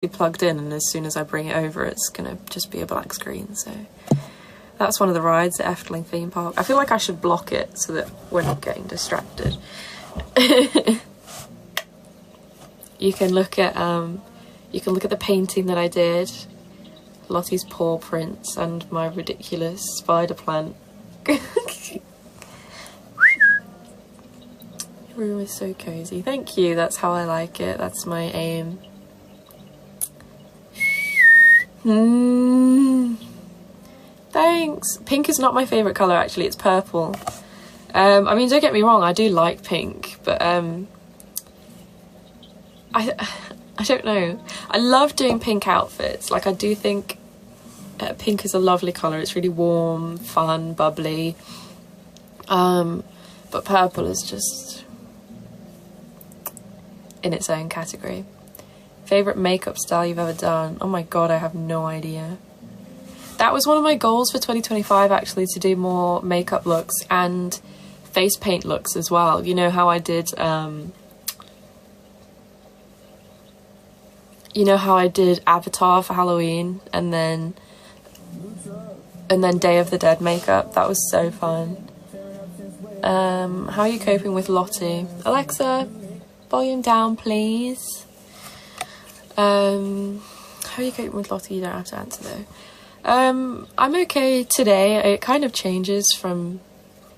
plugged in, and as soon as I bring it over it's gonna just be a black screen. So that's one of the rides at Efteling theme park. I feel like I should block it so that we're not getting distracted. You can look at the painting that I did, Lottie's paw prints and my ridiculous spider plant. Your room is so cozy. Thank you, that's how I like it. That's my aim. Thanks. Pink is not my favourite colour actually, it's purple. I mean, don't get me wrong, I do like pink, but I don't know. I love doing pink outfits. Like, I do think pink is a lovely colour. It's really warm, fun, bubbly. But purple is just in its own category. Favourite makeup style you've ever done? Oh my god, I have no idea. That was one of my goals for 2025 actually, to do more makeup looks and face paint looks as well. You know how I did Avatar for Halloween, and then Day of the Dead makeup? That was so fun. How are you coping with Lottie? Alexa, volume down please. How are you coping with Lottie? You don't have to answer though. I'm okay today. It kind of changes from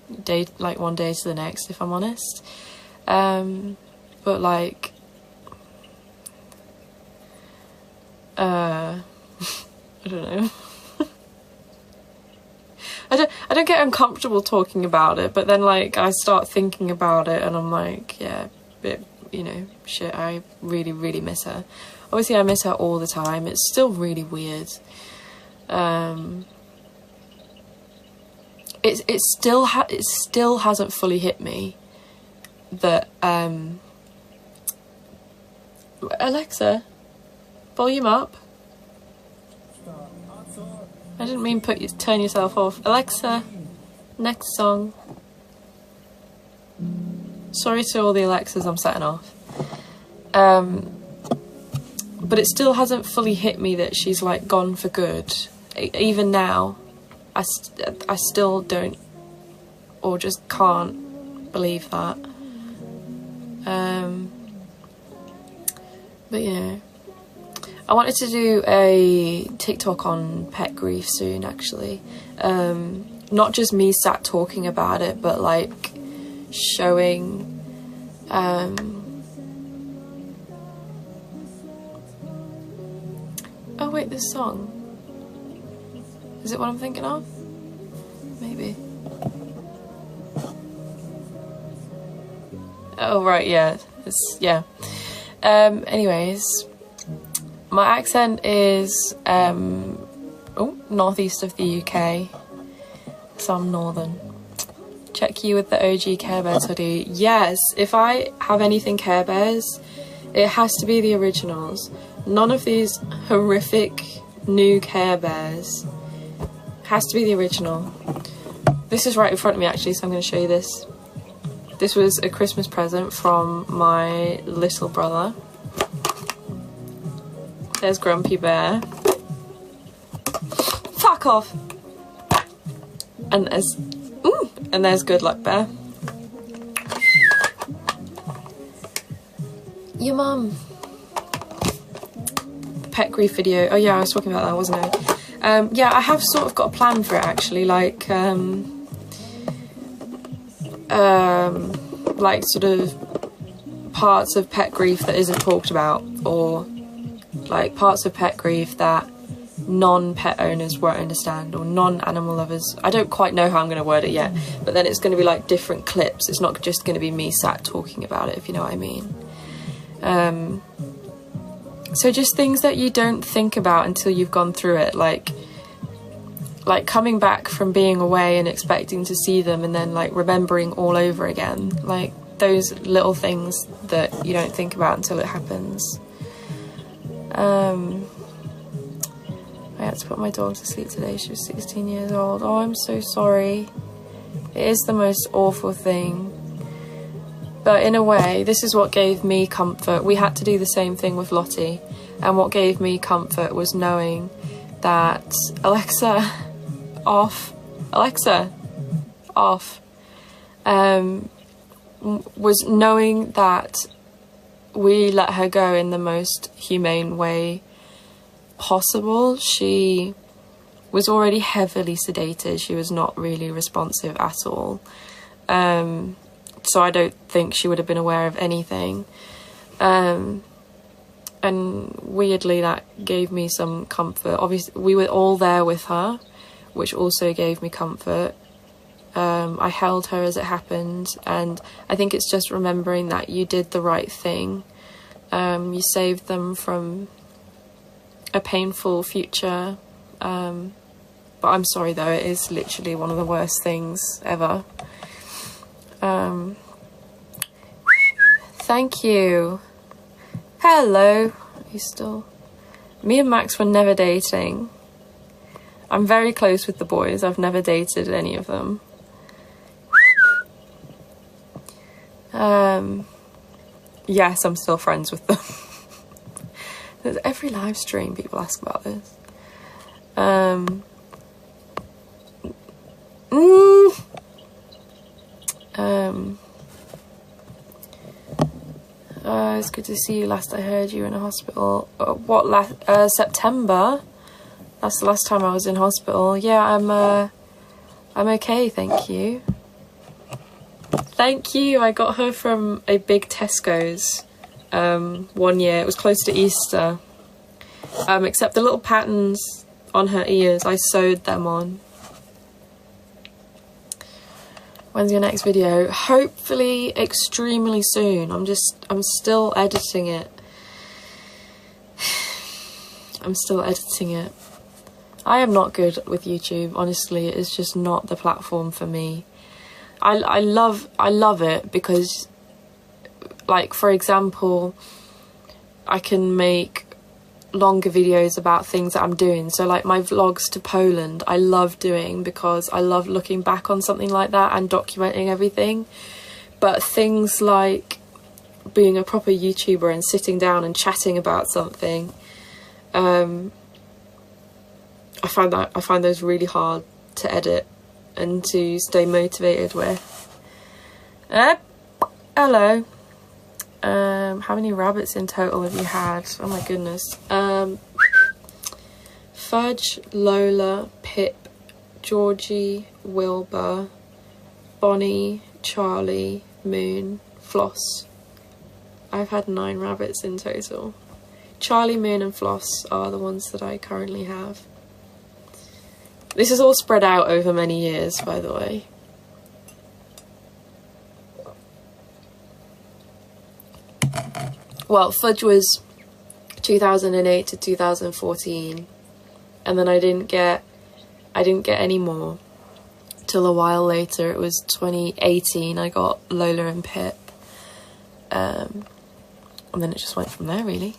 one day to the next, if I'm honest. But like I don't know. I don't get uncomfortable talking about it, but then like I start thinking about it and I'm like, yeah, you know, shit, I really, really miss her. Obviously I miss her all the time. It's still really weird. It still hasn't fully hit me that Alexa, volume up. I didn't mean turn yourself off. Alexa, next song. Sorry to all the Alexas I'm setting off. But it still hasn't fully hit me that she's like gone for good. Even now, I still don't, or just can't believe that. But yeah, I wanted to do a TikTok on pet grief soon actually. Not just me sat talking about it, but like showing oh wait, this song, is it what I'm thinking of? Maybe. Oh right, yeah, yeah. Anyways, my accent is northeast of the UK, so I'm northern. Check you with the OG Care Bears hoodie. Yes, if I have anything Care Bears, it has to be the originals. None of these horrific new Care Bears. Has to be the original. This is right in front of me actually, so I'm going to show you this. This was a Christmas present from my little brother. There's Grumpy Bear. Fuck off! And there's Good Luck Bear. Your mum. The pet grief video. Oh yeah, I was talking about that, wasn't I? Yeah, I have sort of got a plan for it actually, like sort of parts of pet grief that isn't talked about, or like parts of pet grief that non-pet owners won't understand, or non-animal lovers. I don't quite know how I'm going to word it yet, but then it's going to be like different clips. It's not just going to be me sat talking about it, if you know what I mean. So just things that you don't think about until you've gone through it, like coming back from being away and expecting to see them and then like remembering all over again, like those little things that you don't think about until it happens. I had to put my dog to sleep today. She was 16 years old. Oh, I'm so sorry. It is the most awful thing. But in a way, this is what gave me comfort. We had to do the same thing with Lottie. And what gave me comfort was knowing that Alexa, off, Alexa, off, was knowing that we let her go in the most humane way possible. She was already heavily sedated. She was not really responsive at all. So I don't think she would have been aware of anything. And weirdly, that gave me some comfort. Obviously, we were all there with her, which also gave me comfort. I held her as it happened, and I think it's just remembering that you did the right thing. You saved them from a painful future. But I'm sorry though, it is literally one of the worst things ever. Thank you. Hello. You still... Me and Max were never dating. I'm very close with the boys. I've never dated any of them. Yes, I'm still friends with them. There's every live stream people ask about this. It's good to see you. Last I heard, you were in a hospital. September? That's the last time I was in hospital. Yeah, I'm okay, thank you. Thank you. I got her from a big Tesco's one year. It was close to Easter. Except the little patterns on her ears, I sewed them on. When's your next video? Hopefully extremely soon. I'm still editing it. I'm still editing it. I am not good with YouTube, honestly. It's just not the platform for me. I love it because, like, for example, I can make longer videos about things that I'm doing. So like my vlogs to Poland, I love doing because I love looking back on something like that and documenting everything. But things like being a proper YouTuber and sitting down and chatting about something, I find those really hard to edit and to stay motivated with. Hello. How many rabbits in total have you had? Oh my goodness. Fudge, Lola, Pip, Georgie, Wilbur, Bonnie, Charlie, Moon, Floss. I've had 9 rabbits in total. Charlie, Moon and Floss are the ones that I currently have. This is all spread out over many years, by the way. Well, Fudge was 2008 to 2014, and then I didn't get any more till a while later. It was 2018 I got Lola and Pip, and then it just went from there, really.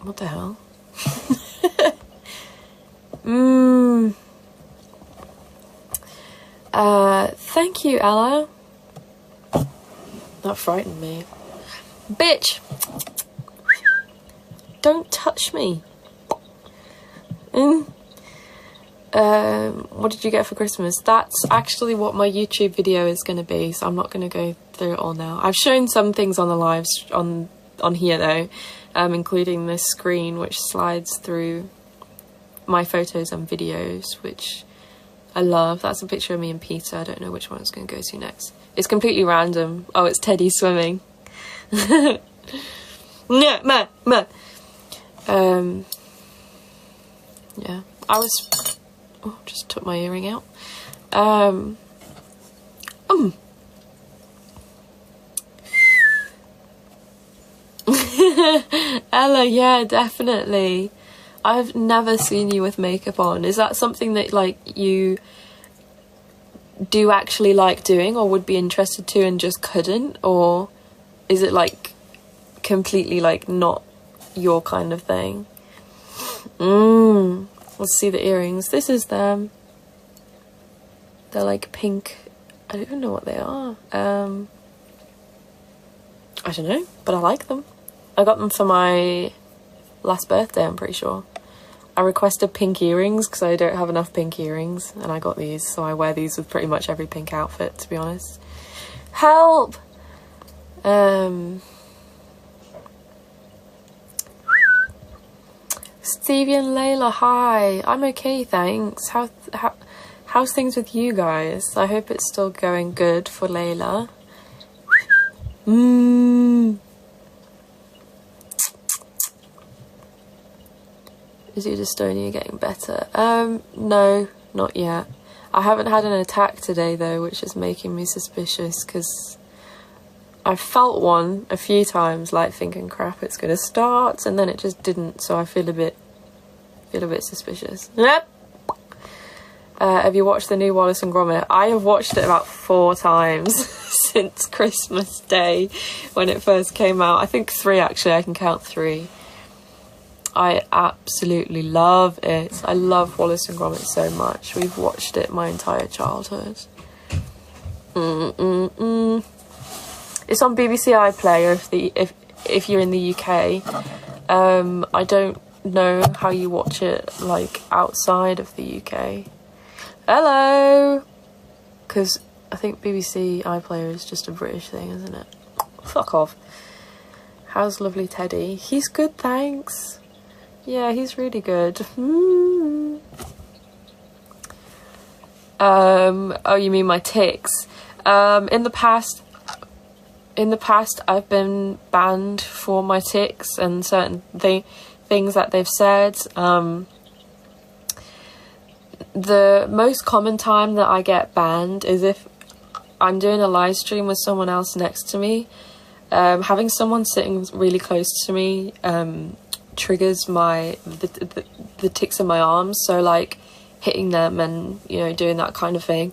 What the hell? Thank you, Ella. That frightened me. Bitch! Don't touch me. What did you get for Christmas? That's actually what my YouTube video is going to be, so I'm not going to go through it all now. I've shown some things on the lives on here though, including this screen which slides through my photos and videos, which I love. That's a picture of me and Peter. I don't know which one it's going to go to next. It's completely random. Oh, it's Teddy swimming. Yeah, I was... Oh, just took my earring out. Ella, yeah, definitely. I've never seen you with makeup on. Is that something that, like, you do actually like doing or would be interested to and just couldn't? Or is it, like, completely, like, not your kind of thing? Let's see the earrings. This is them. They're, like, pink. I don't even know what they are. I don't know, but I like them. I got them for my last birthday, I'm pretty sure. I requested pink earrings because I don't have enough pink earrings, and I got these, so I wear these with pretty much every pink outfit, to be honest. Help! Stevie and Layla, hi. I'm okay, thanks. How's things with you guys? I hope it's still going good for Layla. Is your dystonia getting better? No, not yet. I haven't had an attack today though, which is making me suspicious, because I felt one a few times, like thinking, crap, it's gonna start, and then it just didn't, so I feel a bit suspicious. Yep. Have you watched the new Wallace and Gromit? I have watched it about 4 times since Christmas Day when it first came out. I think 3 actually, I can count 3. I absolutely love it. I love Wallace and Gromit so much. We've watched it my entire childhood. It's on BBC iPlayer if you're in the UK. I don't know how you watch it like outside of the UK. Hello! Because I think BBC iPlayer is just a British thing, isn't it? Fuck off. How's lovely Teddy? He's good, thanks. Yeah, he's really good. Oh, you mean my tics? In the past, I've been banned for my tics and certain things that they've said. The most common time that I get banned is if I'm doing a live stream with someone else next to me. Having someone sitting really close to me triggers the tics in my arms, so like hitting them and, you know, doing that kind of thing.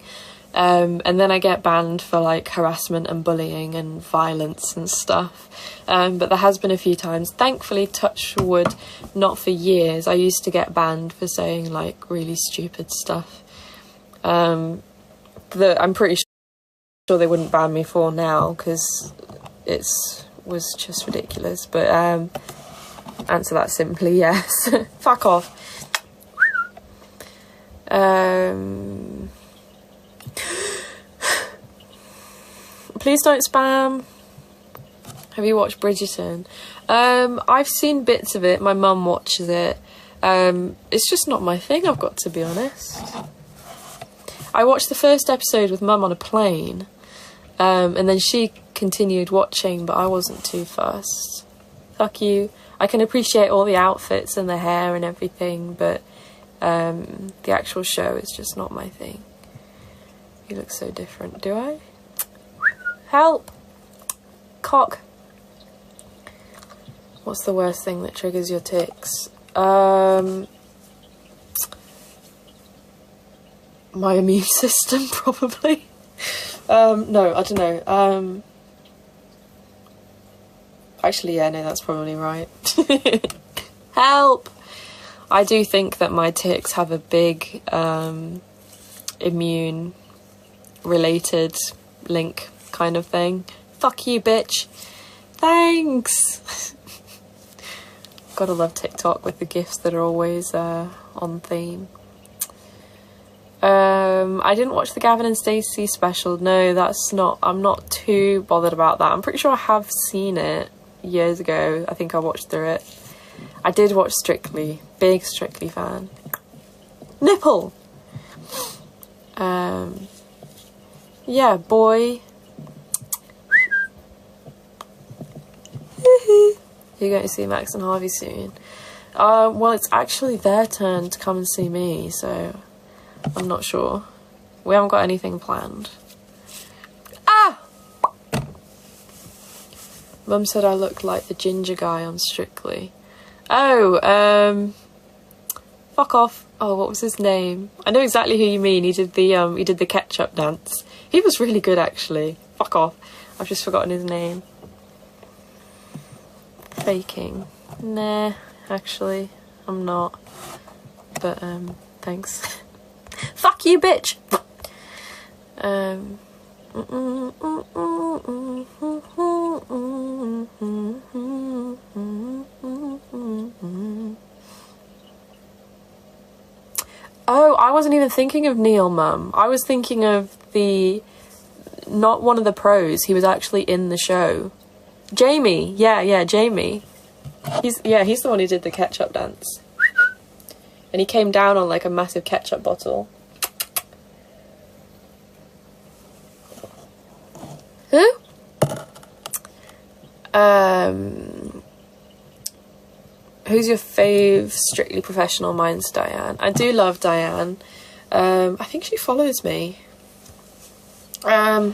And then I get banned for like harassment and bullying and violence and stuff. But there has been a few times, thankfully, touch wood, not for years. I used to get banned for saying like really stupid stuff that I'm pretty sure they wouldn't ban me for now, because it was just ridiculous. But answer that simply, yes. Fuck off. Please don't spam. Have you watched Bridgerton? I've seen bits of it. My mum watches it. It's just not my thing, I've got to be honest. I watched the first episode with mum on a plane, and then she continued watching, but I wasn't too fussed. Fuck you. I can appreciate all the outfits and the hair and everything, but the actual show is just not my thing. You look so different. Do I? Help! Cock. What's the worst thing that triggers your tics? My immune system, probably. No, I don't know. Actually, yeah, no, that's probably right. Help! I do think that my tics have a big immune-related link kind of thing. Fuck you, bitch. Thanks! Gotta love TikTok with the gifs that are always on theme. I didn't watch the Gavin and Stacey special. No, that's not... I'm not too bothered about that. I'm pretty sure I have seen it years ago. I think I watched through it. I did watch Strictly. Big Strictly fan. Nipple! Yeah, boy. You're going to see Max and Harvey soon. Well, it's actually their turn to come and see me, so I'm not sure. We haven't got anything planned. Ah! Mum said I looked like the ginger guy on Strictly. Oh, fuck off. Oh, what was his name? I know exactly who you mean. He did the ketchup dance. He was really good, actually. Fuck off. I've just forgotten his name. Faking. Nah, actually, I'm not. But, thanks. Fuck you, bitch! Oh, I wasn't even thinking of Neil, Mum. I was thinking of not one of the pros. He was actually in the show. Jamie. Yeah, Jamie. He's the one who did the ketchup dance. And he came down on like a massive ketchup bottle. Who? Who's your fave Strictly Professional? Mine's Diane. I do love Diane. I think she follows me. I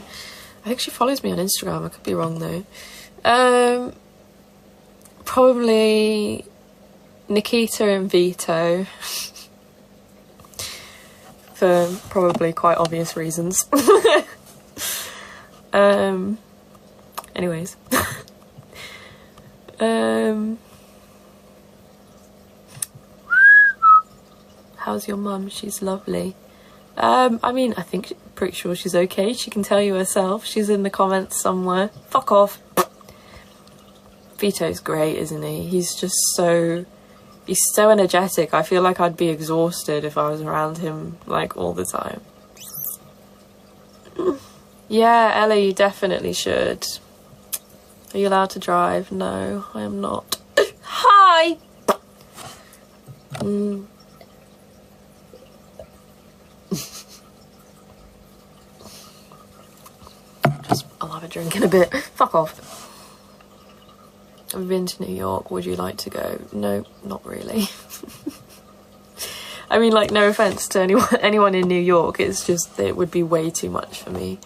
think she follows me on Instagram. I could be wrong though. Probably Nikita and Vito. For probably quite obvious reasons. Anyways. How's your mum? She's lovely. I mean, I think pretty sure she's okay. She can tell you herself. She's in the comments somewhere. Fuck off. Vito's great, isn't he? He's so energetic. I feel like I'd be exhausted if I was around him like all the time. Yeah, Ella, you definitely should. Are you allowed to drive? No, I am not. Hi! I'll have a drink in a bit. Fuck off. I've been to New York. Would you like to go? No, not really. I mean, like, no offense to anyone in New York. It's just it would be way too much for me.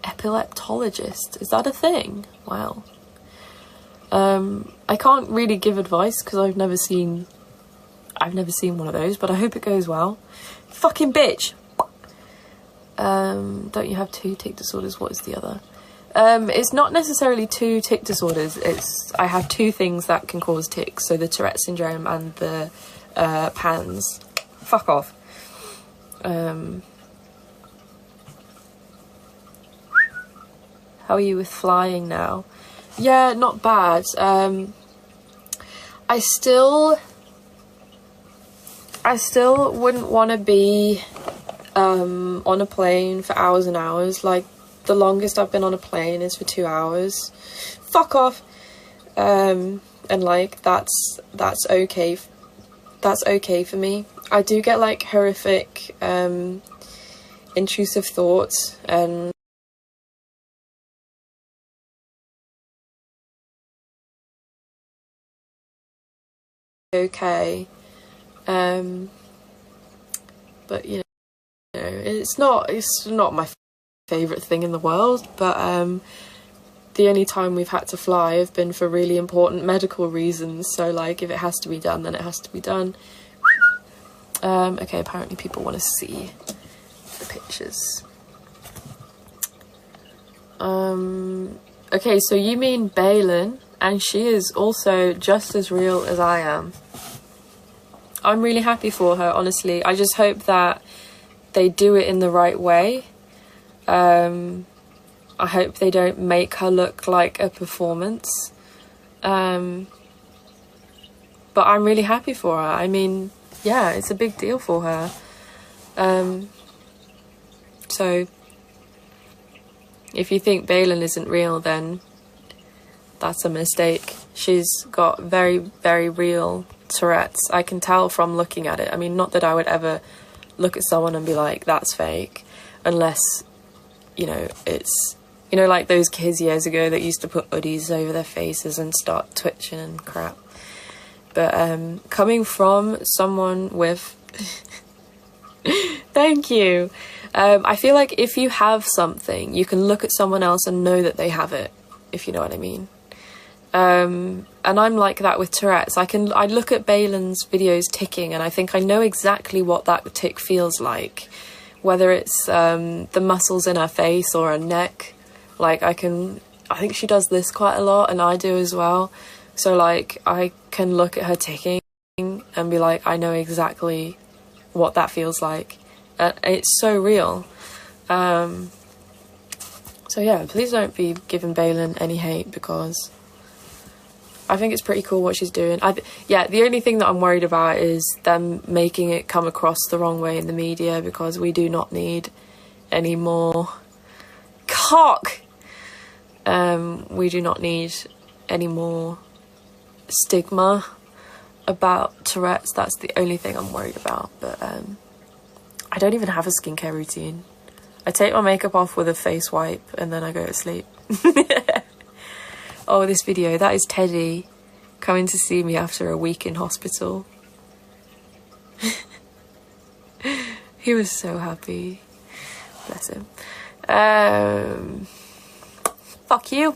Epileptologist. Is that a thing? Wow. I can't really give advice because I've never seen one of those, but I hope it goes well. Fucking bitch. Don't you have 2 tic disorders? What is the other? It's not necessarily 2 tic disorders. I have 2 things that can cause tics. So the Tourette syndrome and the PANS. Fuck off. How are you with flying now? Yeah, not bad. I still wouldn't want to be on a plane for hours and hours. Like, the longest I've been on a plane is for 2 hours. Fuck off. And like that's okay. That's okay for me. I do get like horrific intrusive thoughts and okay. But you know, it's not my favourite thing in the world, but the only time we've had to fly have been for really important medical reasons, so like if it has to be done, then it has to be done. Okay, apparently people want to see the pictures. Okay, so you mean Balin, and she is also just as real as I am. I'm really happy for her, honestly. I just hope that they do it in the right way. I hope they don't make her look like a performance. But I'm really happy for her. I mean, yeah, it's a big deal for her. So if you think Balin isn't real, then that's a mistake. She's got very, very real Tourette's. I can tell from looking at it. I mean, not that I would ever look at someone and be like, that's fake, unless, you know, it's, you know, like those kids years ago that used to put hoodies over their faces and start twitching and crap. But coming from someone with thank you, I feel like if you have something, you can look at someone else and know that they have it, if you know what I mean. And I'm like that with Tourette's. I look at Balin's videos ticking and I think I know exactly what that tick feels like, whether it's the muscles in her face or her neck. Like I think she does this quite a lot, and I do as well. So like I can look at her ticking and be like, I know exactly what that feels like. It's so real. So yeah, please don't be giving Balin any hate, because I think it's pretty cool what she's doing. Yeah, the only thing that I'm worried about is them making it come across the wrong way in the media, because we do not need any more cock. We do not need any more stigma about Tourette's. That's the only thing I'm worried about. But I don't even have a skincare routine. I take my makeup off with a face wipe and then I go to sleep. Oh, this video, that is Teddy coming to see me after a week in hospital. He was so happy. Bless him. Fuck you.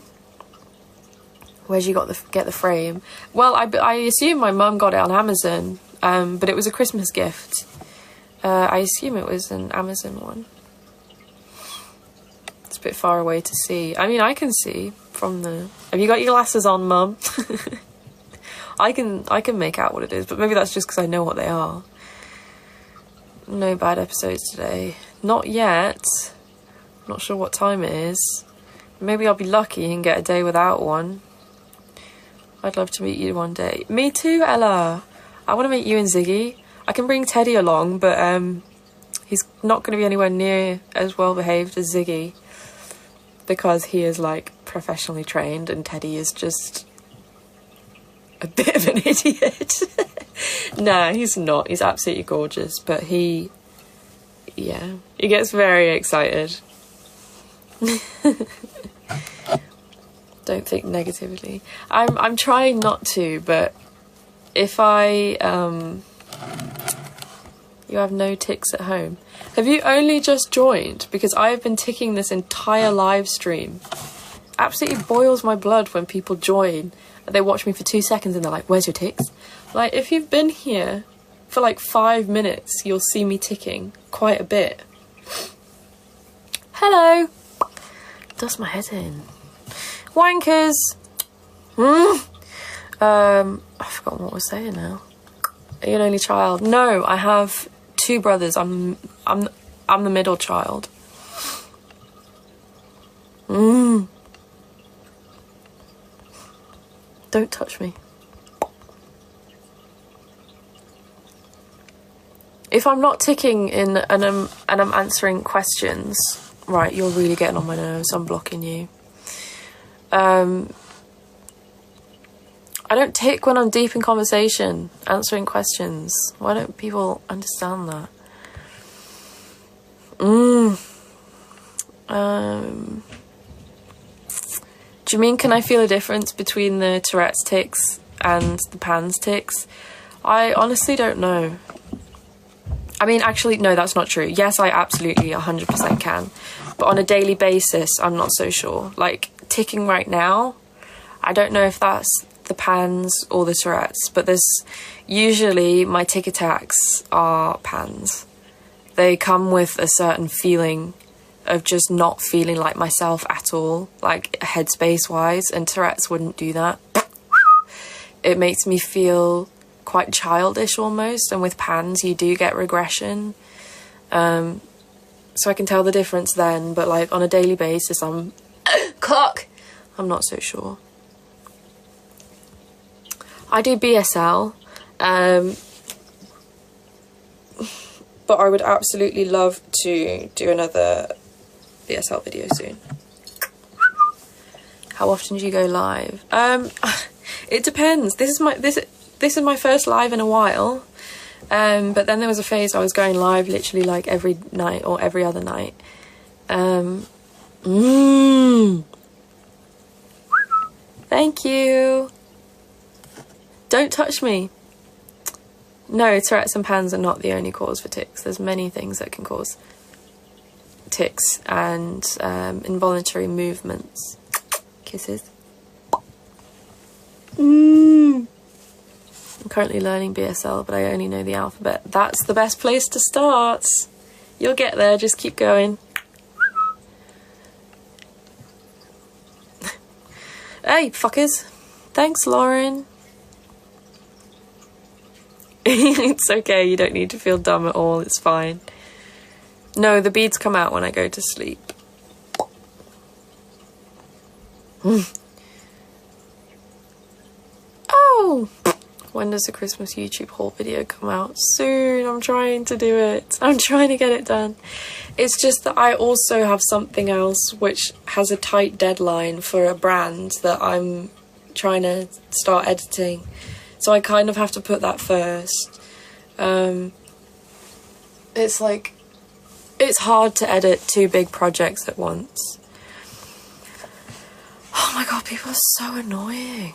Where'd you get the frame? Well, I assume my mum got it on Amazon, but it was a Christmas gift. I assume it was an Amazon one. It's a bit far away to see. I mean, I can see from the... Have you got your glasses on, Mum? I can make out what it is, but maybe that's just because I know what they are. No bad episodes today. Not yet. Not sure what time it is. Maybe I'll be lucky and get a day without one. I'd love to meet you one day. Me too, Ella. I want to meet you and Ziggy. I can bring Teddy along, but he's not going to be anywhere near as well behaved as Ziggy, because he is like professionally trained and Teddy is just a bit of an idiot. Nah, he's not. He's absolutely gorgeous, but he gets very excited. Don't think negatively. I'm trying not to, but if you have no ticks at home. Have you only just joined? Because I have been ticking this entire live stream. Absolutely boils my blood when people join and they watch me for 2 seconds and they're like, where's your ticks? Like, if you've been here for like 5 minutes, you'll see me ticking quite a bit. Hello. Dust my head in. Wankers. I've forgotten what I was saying now. Are you an only child? No, I have 2 brothers. I'm the middle child. Don't touch me. If I'm not ticking in and I'm answering questions, right, you're really getting on my nerves. I'm blocking you. I don't tick when I'm deep in conversation, answering questions. Why don't people understand that? Do you mean, can I feel a difference between the Tourette's tics and the PANS tics? I honestly don't know. I mean, actually, no, that's not true. Yes, I absolutely 100% can. But on a daily basis, I'm not so sure. Like, ticking right now, I don't know if that's the PANS or the Tourette's, but there's usually my tic attacks are PANS. They come with a certain feeling of just not feeling like myself at all, like headspace wise, and Tourette's wouldn't do that. It makes me feel quite childish almost, and with PANS you do get regression. So I can tell the difference then, but like on a daily basis I'm I'm not so sure. I do BSL, but I would absolutely love to do another BSL video soon. How often do you go live? It depends. This is my first live in a while, but then there was a phase I was going live literally like every night or every other night. Thank you. Don't touch me. No, Tourette's and PANS are not the only cause for tics. There's many things that can cause tics and involuntary movements. Kisses. I'm currently learning BSL, but I only know the alphabet. That's the best place to start. You'll get there, just keep going. Hey, fuckers. Thanks, Lauren. It's okay, you don't need to feel dumb at all, it's fine. No, the beads come out when I go to sleep. Oh! When does the Christmas YouTube haul video come out? Soon. I'm trying to do it. I'm trying to get it done. It's just that I also have something else which has a tight deadline for a brand that I'm trying to start editing. So I kind of have to put that first. It's like, it's hard to edit 2 big projects at once. Oh my god, people are so annoying.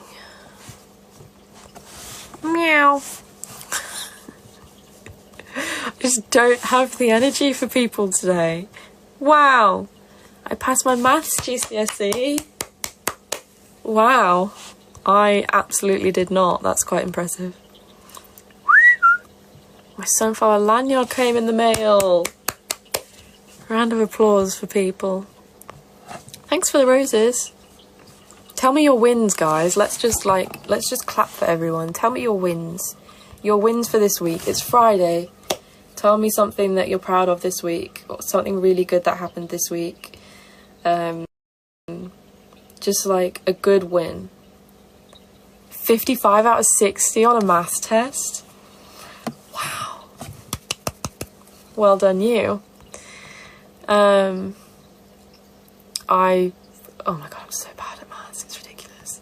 Meow. I just don't have the energy for people today. Wow. I passed my maths GCSE. Wow. I absolutely did not. That's quite impressive. My sunflower lanyard came in the mail. Round of applause for people. Thanks for the roses. Tell me your wins, guys. Let's just clap for everyone. Tell me your wins. Your wins for this week. It's Friday. Tell me something that you're proud of this week, or something really good that happened this week. Just like a good win. 55 out of 60 on a maths test. Wow. Well done, you. Oh my god, I'm so bad at maths. It's ridiculous.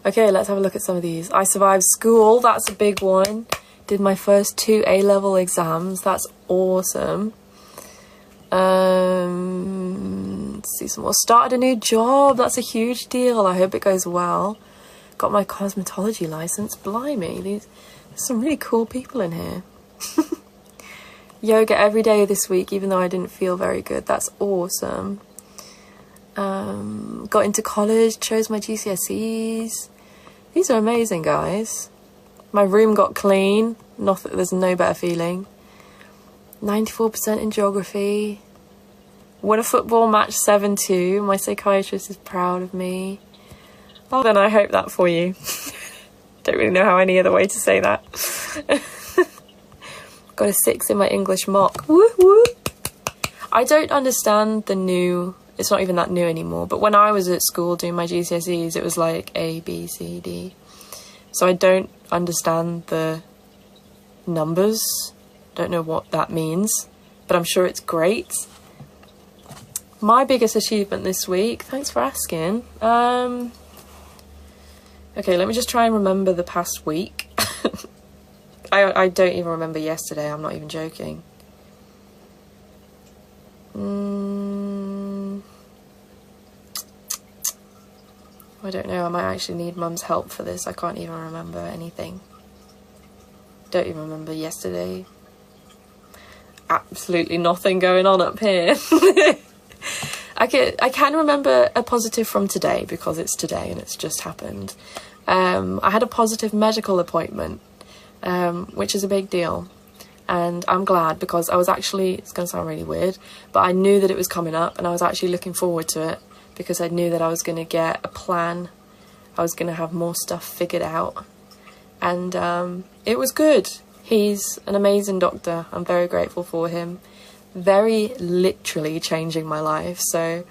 Okay, let's have a look at some of these. I survived school. That's a big one. Did my first 2 A-level exams. That's awesome. Let's see some more. Started a new job. That's a huge deal. I hope it goes well. Got my cosmetology license. Blimey, there's some really cool people in here. Yoga every day this week, even though I didn't feel very good. That's awesome. Got into college, chose my GCSEs. These are amazing, guys. My room got clean. There's no better feeling. 94% in geography. Won a football match 7-2. My psychiatrist is proud of me. Well, then I hope that for you. Don't really know how any other way to say that. Got a 6 in my English mock. Woo woo. I don't understand the new... It's not even that new anymore. But when I was at school doing my GCSEs, it was like A, B, C, D. So I don't understand the numbers. Don't know what that means. But I'm sure it's great. My biggest achievement this week... Thanks for asking. Okay, let me just try and remember the past week. I don't even remember yesterday. I'm not even joking. I don't know. I might actually need Mum's help for this. I can't even remember anything. Don't even remember yesterday. Absolutely nothing going on up here. I can remember a positive from today because it's today and it's just happened. I had a positive medical appointment, which is a big deal. And I'm glad because I was actually, it's going to sound really weird, but I knew that it was coming up and I was actually looking forward to it because I knew that I was going to get a plan. I was going to have more stuff figured out. And it was good. He's an amazing doctor. I'm very grateful for him. Very literally changing my life. So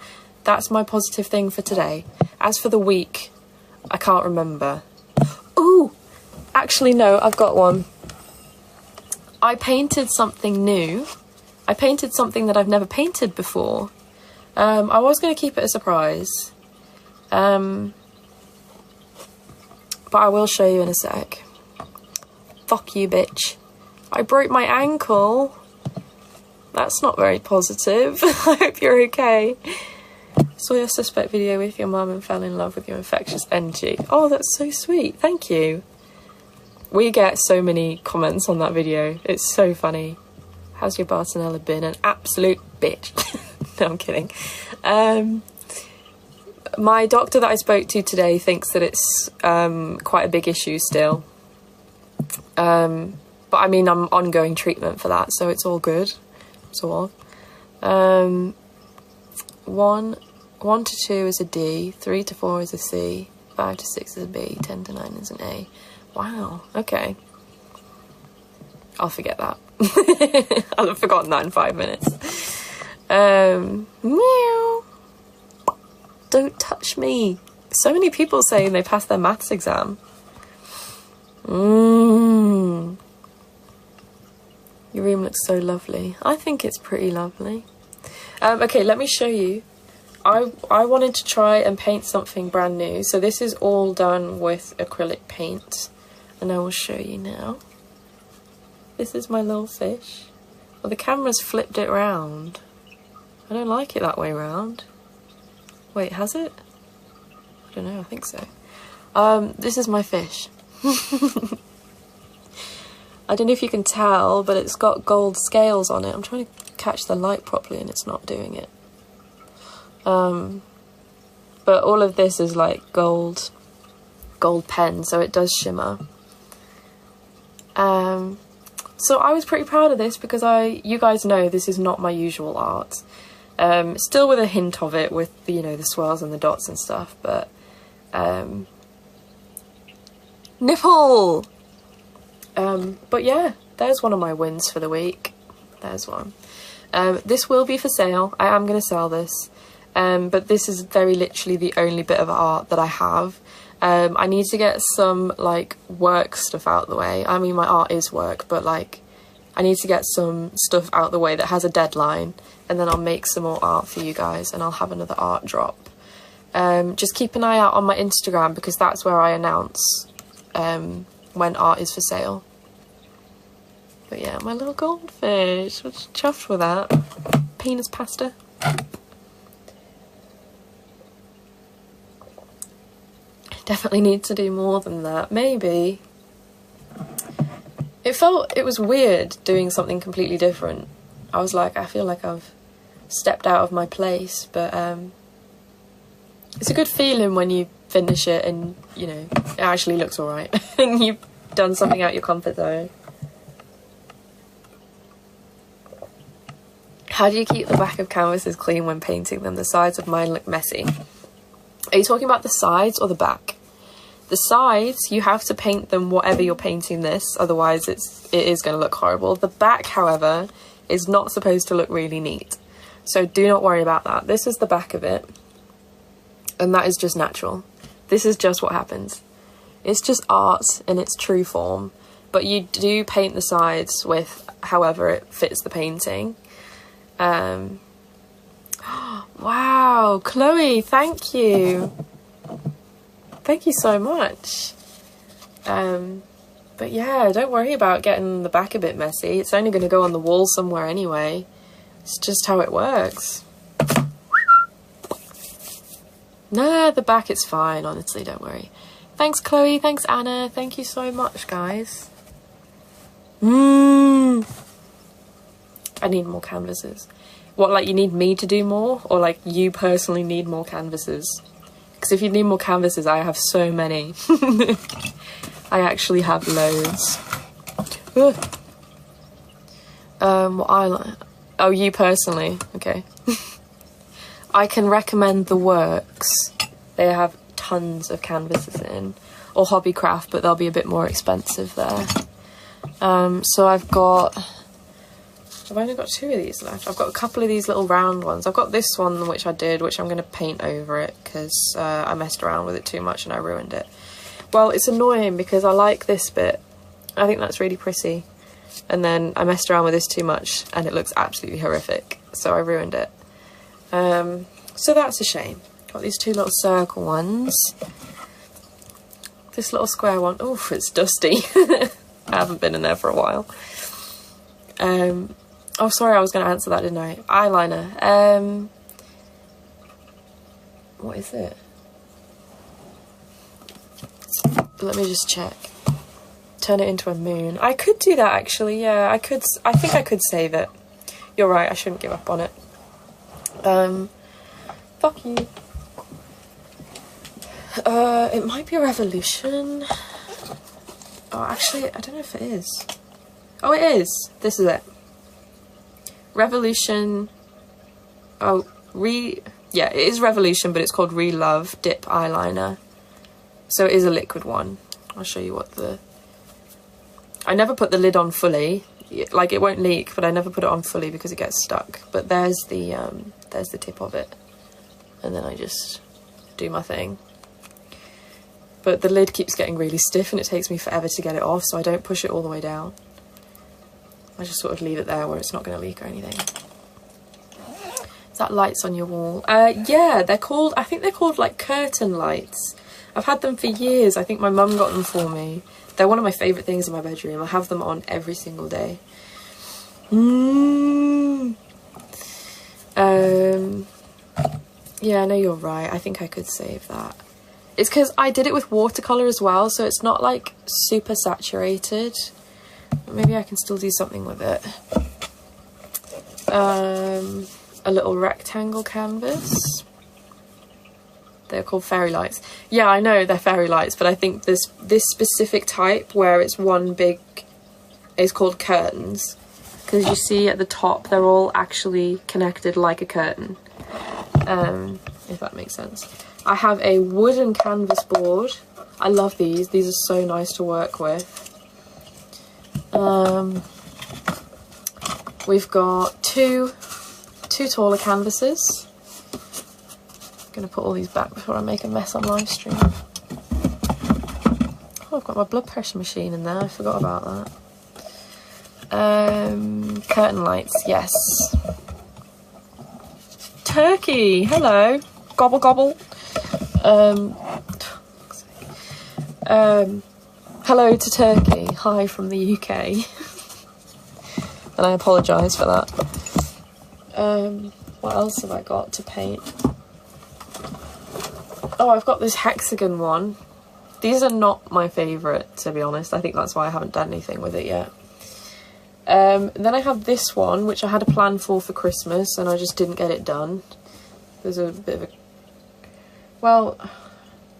that's my positive thing for today. As for the week, I can't remember. Ooh, actually no, I've got one. I painted something new. I painted something that I've never painted before. I was going to keep it a surprise. But I will show you in a sec. Fuck you, bitch. I broke my ankle. That's not very positive. I hope you're okay. Saw your suspect video with your mum and fell in love with your infectious energy. Oh, that's so sweet. Thank you. We get so many comments on that video. It's so funny. How's your Bartonella been? An absolute bitch. No, I'm kidding. My doctor that I spoke to today thinks that it's quite a big issue still. But I mean, I'm ongoing treatment for that, so it's all good. Sort of. 1 to 2 is a D, 3 to 4 is a C, 5 to 6 is a B, 10 to 9 is an A. Wow, okay. I'll forget that. I'll have forgotten that in 5 minutes. Meow. Don't touch me. So many people saying they passed their maths exam. Your room looks so lovely. I think it's pretty lovely. Okay, let me show you. I wanted to try and paint something brand new. So this is all done with acrylic paint. And I will show you now. This is my little fish. Well, the camera's flipped it round. I don't like it that way round. Wait, has it? I don't know, I think so. This is my fish. I don't know if you can tell, but it's got gold scales on it. I'm trying to catch the light properly and it's not doing it. But all of this is like gold pen, so it does shimmer. So I was pretty proud of this because you guys know this is not my usual art. Still with a hint of it with, you know, the swirls and the dots and stuff, but nipple! But yeah, there's one of my wins for the week. There's one. This will be for sale. I am going to sell this. But this is very literally the only bit of art that I have. I need to get some like work stuff out the way. I mean, my art is work, but like I need to get some stuff out the way that has a deadline, and then I'll make some more art for you guys and I'll have another art drop. Just keep an eye out on my Instagram because that's where I announce when art is for sale. But yeah, my little goldfish, I was chuffed with that. Penis pasta. Definitely need to do more than that, maybe. It was weird doing something completely different. I was like, I feel like I've stepped out of my place, but it's a good feeling when you finish it and, you know, it actually looks alright and you've done something out your comfort zone. How do you keep the back of canvases clean when painting them? The sides of mine look messy. Are you talking about the sides or the back? The sides, you have to paint them whatever you're painting this, otherwise it is going to look horrible. The back, however, is not supposed to look really neat. So do not worry about that. This is the back of it. And that is just natural. This is just what happens. It's just art in its true form. But you do paint the sides with however it fits the painting. Wow, Chloe, thank you. Thank you so much. But yeah, don't worry about getting the back a bit messy. It's only going to go on the wall somewhere anyway. It's just how it works. Nah, the back is fine, honestly, don't worry. Thanks, Chloe. Thanks, Anna. Thank you so much, guys. I need more canvases. What, like you need me to do more? Or like you personally need more canvases? Because if you need more canvases, I have so many. I actually have loads. What I like... Oh, you personally? Okay. I can recommend The Works. They have tons of canvases in. Or Hobbycraft, but they'll be a bit more expensive there. So I've only got 2 of these left. I've got a couple of these little round ones. I've got this one, which I did, which I'm going to paint over it because I messed around with it too much and I ruined it. Well, it's annoying because I like this bit. I think that's really pretty. And then I messed around with this too much and it looks absolutely horrific. So I ruined it. So that's a shame. Got these 2 little circle ones. This little square one. Oh, it's dusty. I haven't been in there for a while. Oh, sorry, I was going to answer that, didn't I? Eyeliner. What is it? Let me just check. Turn it into a moon. I could do that, actually, yeah. I think I could save it. You're right, I shouldn't give up on it. Fuck you. It might be a Revolution. Oh, actually, I don't know if it is. Oh, it is. This is it. Revolution. Oh, yeah, it is Revolution, but it's called Relove Dip Eyeliner. So it is a liquid one. I'll show you what I never put the lid on fully. like it won't leak, but I never put it on fully because it gets stuck. But there's the tip of it, and then I just do my thing. But the lid keeps getting really stiff and it takes me forever to get it off, so I don't push it all the way down. I just sort of leave it there where it's not going to leak or anything. Is that lights on your wall? Yeah, they're called, I think they're called like curtain lights. I've had them for years. I think my mum got them for me. They're one of my favourite things in my bedroom. I have them on every single day. Yeah, no, you're right. I think I could save that. It's because I did it with watercolour as well, so it's not like super saturated. Maybe I can still do something with it. A little rectangle canvas. They're called fairy lights. Yeah, I know they're fairy lights, but I think this specific type where it's one big is called curtains, because you see at the top they're all actually connected like a curtain. If that makes sense. I have a wooden canvas board. I love these. These are so nice to work with. We've got two taller canvases. I'm gonna put all these back before I make a mess on live stream. Oh, I've got my blood pressure machine in there. I forgot about that. Curtain lights, yes. Turkey, hello. Gobble gobble. Hello to Turkey. Hi from the UK. And I apologise for that. What else have I got to paint? Oh, I've got this hexagon one. These are not my favourite, to be honest. I think that's why I haven't done anything with it yet. Then I have this one, which I had a plan for Christmas, and I just didn't get it done. There's a bit of a... Well,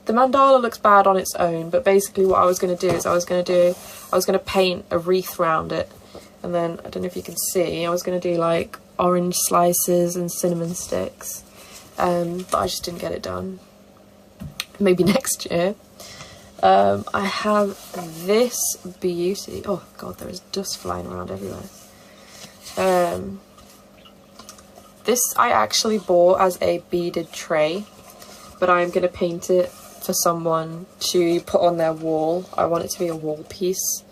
the mandala looks bad on its own, but basically what I was going to do is I was going to paint a wreath around it. And then, I don't know if you can see, I was going to do like orange slices and cinnamon sticks. But I just didn't get it done. Maybe next year. I have this beauty. Oh god, there is dust flying around everywhere. This I actually bought as a beaded tray, but I'm going to paint it for someone to put on their wall. I want it to be a wall piece.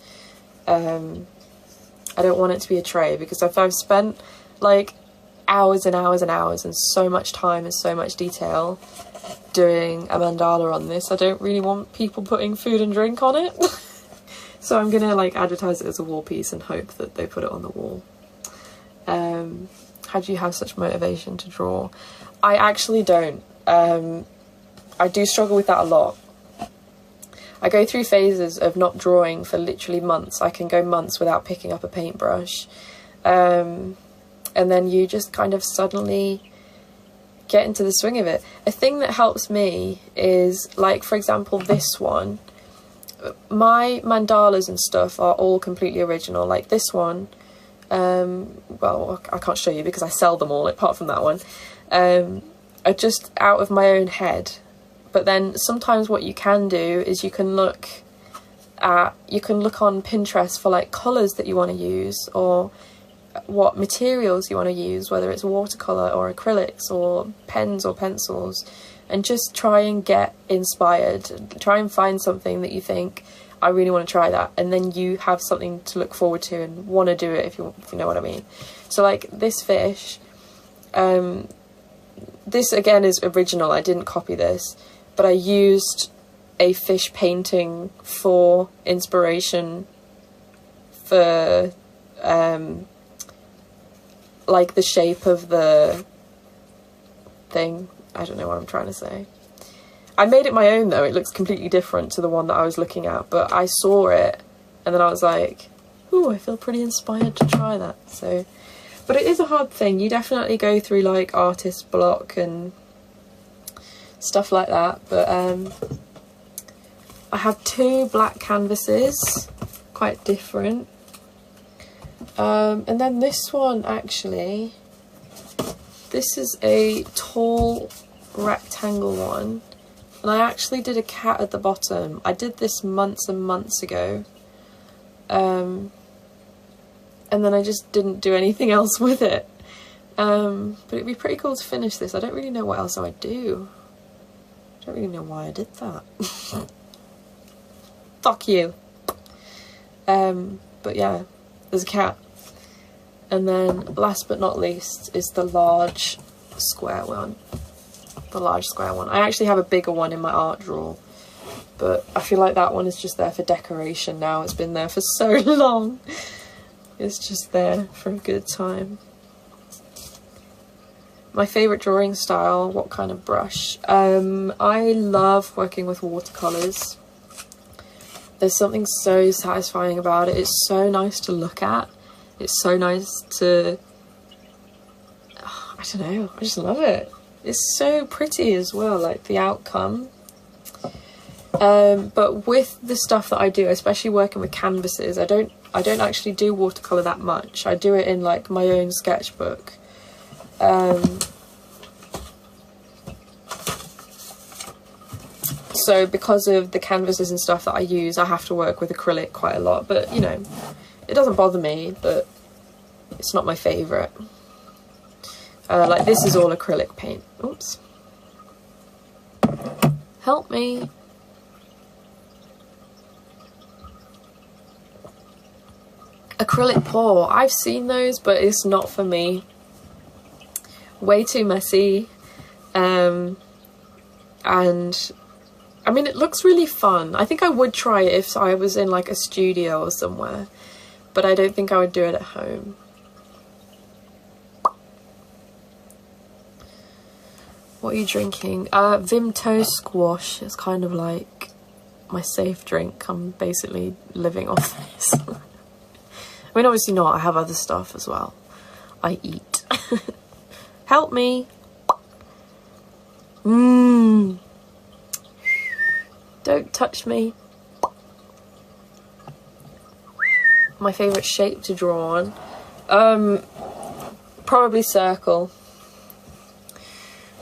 I don't want it to be a tray, because if I've spent like hours and hours and hours and so much time and so much detail doing a mandala on this, I don't really want people putting food and drink on it. So I'm gonna like advertise it as a wall piece and hope that they put it on the wall. How do you have such motivation to draw? I actually don't. I do struggle with that a lot. I go through phases of not drawing for literally months. I can go months without picking up a paintbrush. And then you just kind of suddenly get into the swing of it. A thing that helps me is, like, for example, this one. My mandalas and stuff are all completely original. Like this one, well, I can't show you because I sell them all, apart from that one, are just out of my own head. But then sometimes what you can do is you can look on Pinterest for like colours that you want to use, or what materials you want to use, whether it's watercolour or acrylics or pens or pencils, and just try and get inspired. Try and find something that you think, I really want to try that, and then you have something to look forward to and want to do it, if you know what I mean. So like this fish, this again is original, I didn't copy this, but I used a fish painting for inspiration for like the shape of the thing. I don't know what I'm trying to say. I made it my own though. It looks completely different to the one that I was looking at, but I saw it and then I was like, ooh, I feel pretty inspired to try that. So, but it is a hard thing. You definitely go through like artist block and stuff like that. But I have two black canvases, quite different. And then this one, actually, this is a tall rectangle one, and I actually did a cat at the bottom. I did this months and months ago. and then I just didn't do anything else with it. But it'd be pretty cool to finish this. I don't really know what else I would do. I don't really know why I did that. Fuck you. But yeah, there's a cat. And then last but not least is the large square one. The large square one. I actually have a bigger one in my art drawer, but I feel like that one is just there for decoration now. It's been there for so long. It's just there for a good time. My favourite drawing style, what kind of brush? I love working with watercolours. There's something so satisfying about it. It's so nice to look at. It's so nice to... I don't know, I just love it. It's so pretty as well, like the outcome. But with the stuff that I do, especially working with canvases, I don't actually do watercolour that much. I do it in like my own sketchbook. So because of the canvases and stuff that I use, I have to work with acrylic quite a lot, but you know, it doesn't bother me, but it's not my favourite. Like this is all acrylic paint. Oops. Help me. Acrylic pour. I've seen those, but it's not for me. Way too messy. And I mean, it looks really fun. I think I would try it if I was in like a studio or somewhere, but I don't think I would do it at home. What are you drinking? Vimto squash. It's kind of like my safe drink. I'm basically living off this. I mean, obviously not. I have other stuff as well. I eat. Help me. Don't touch me. My favourite shape to draw on? Probably circle.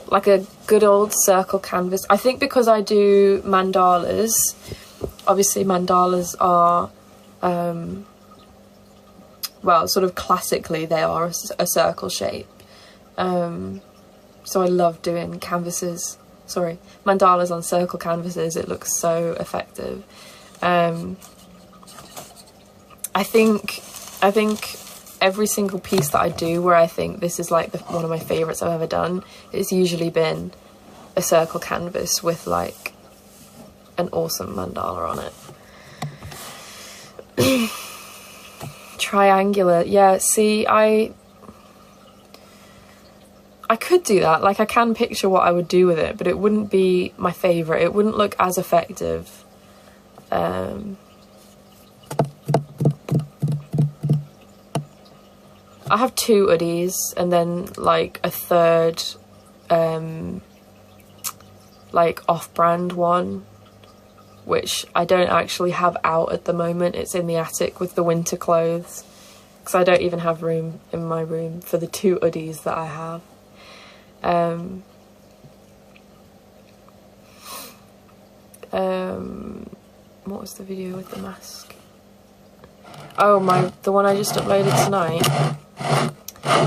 Like a good old circle canvas. I think because I do mandalas, obviously mandalas are, well, sort of classically they are a circle shape. So I love doing mandalas on circle canvases. It looks so effective. I think every single piece that I do where I think this is like one of my favourites I've ever done, it's usually been a circle canvas with like an awesome mandala on it. Triangular, yeah, see, I could do that. Like, I can picture what I would do with it, but it wouldn't be my favourite. It wouldn't look as effective. I have 2 hoodies and then like a third like off-brand one, which I don't actually have out at the moment. It's in the attic with the winter clothes, because I don't even have room in my room for the 2 hoodies that I have. What was the video with the mask? Oh, the one I just uploaded tonight.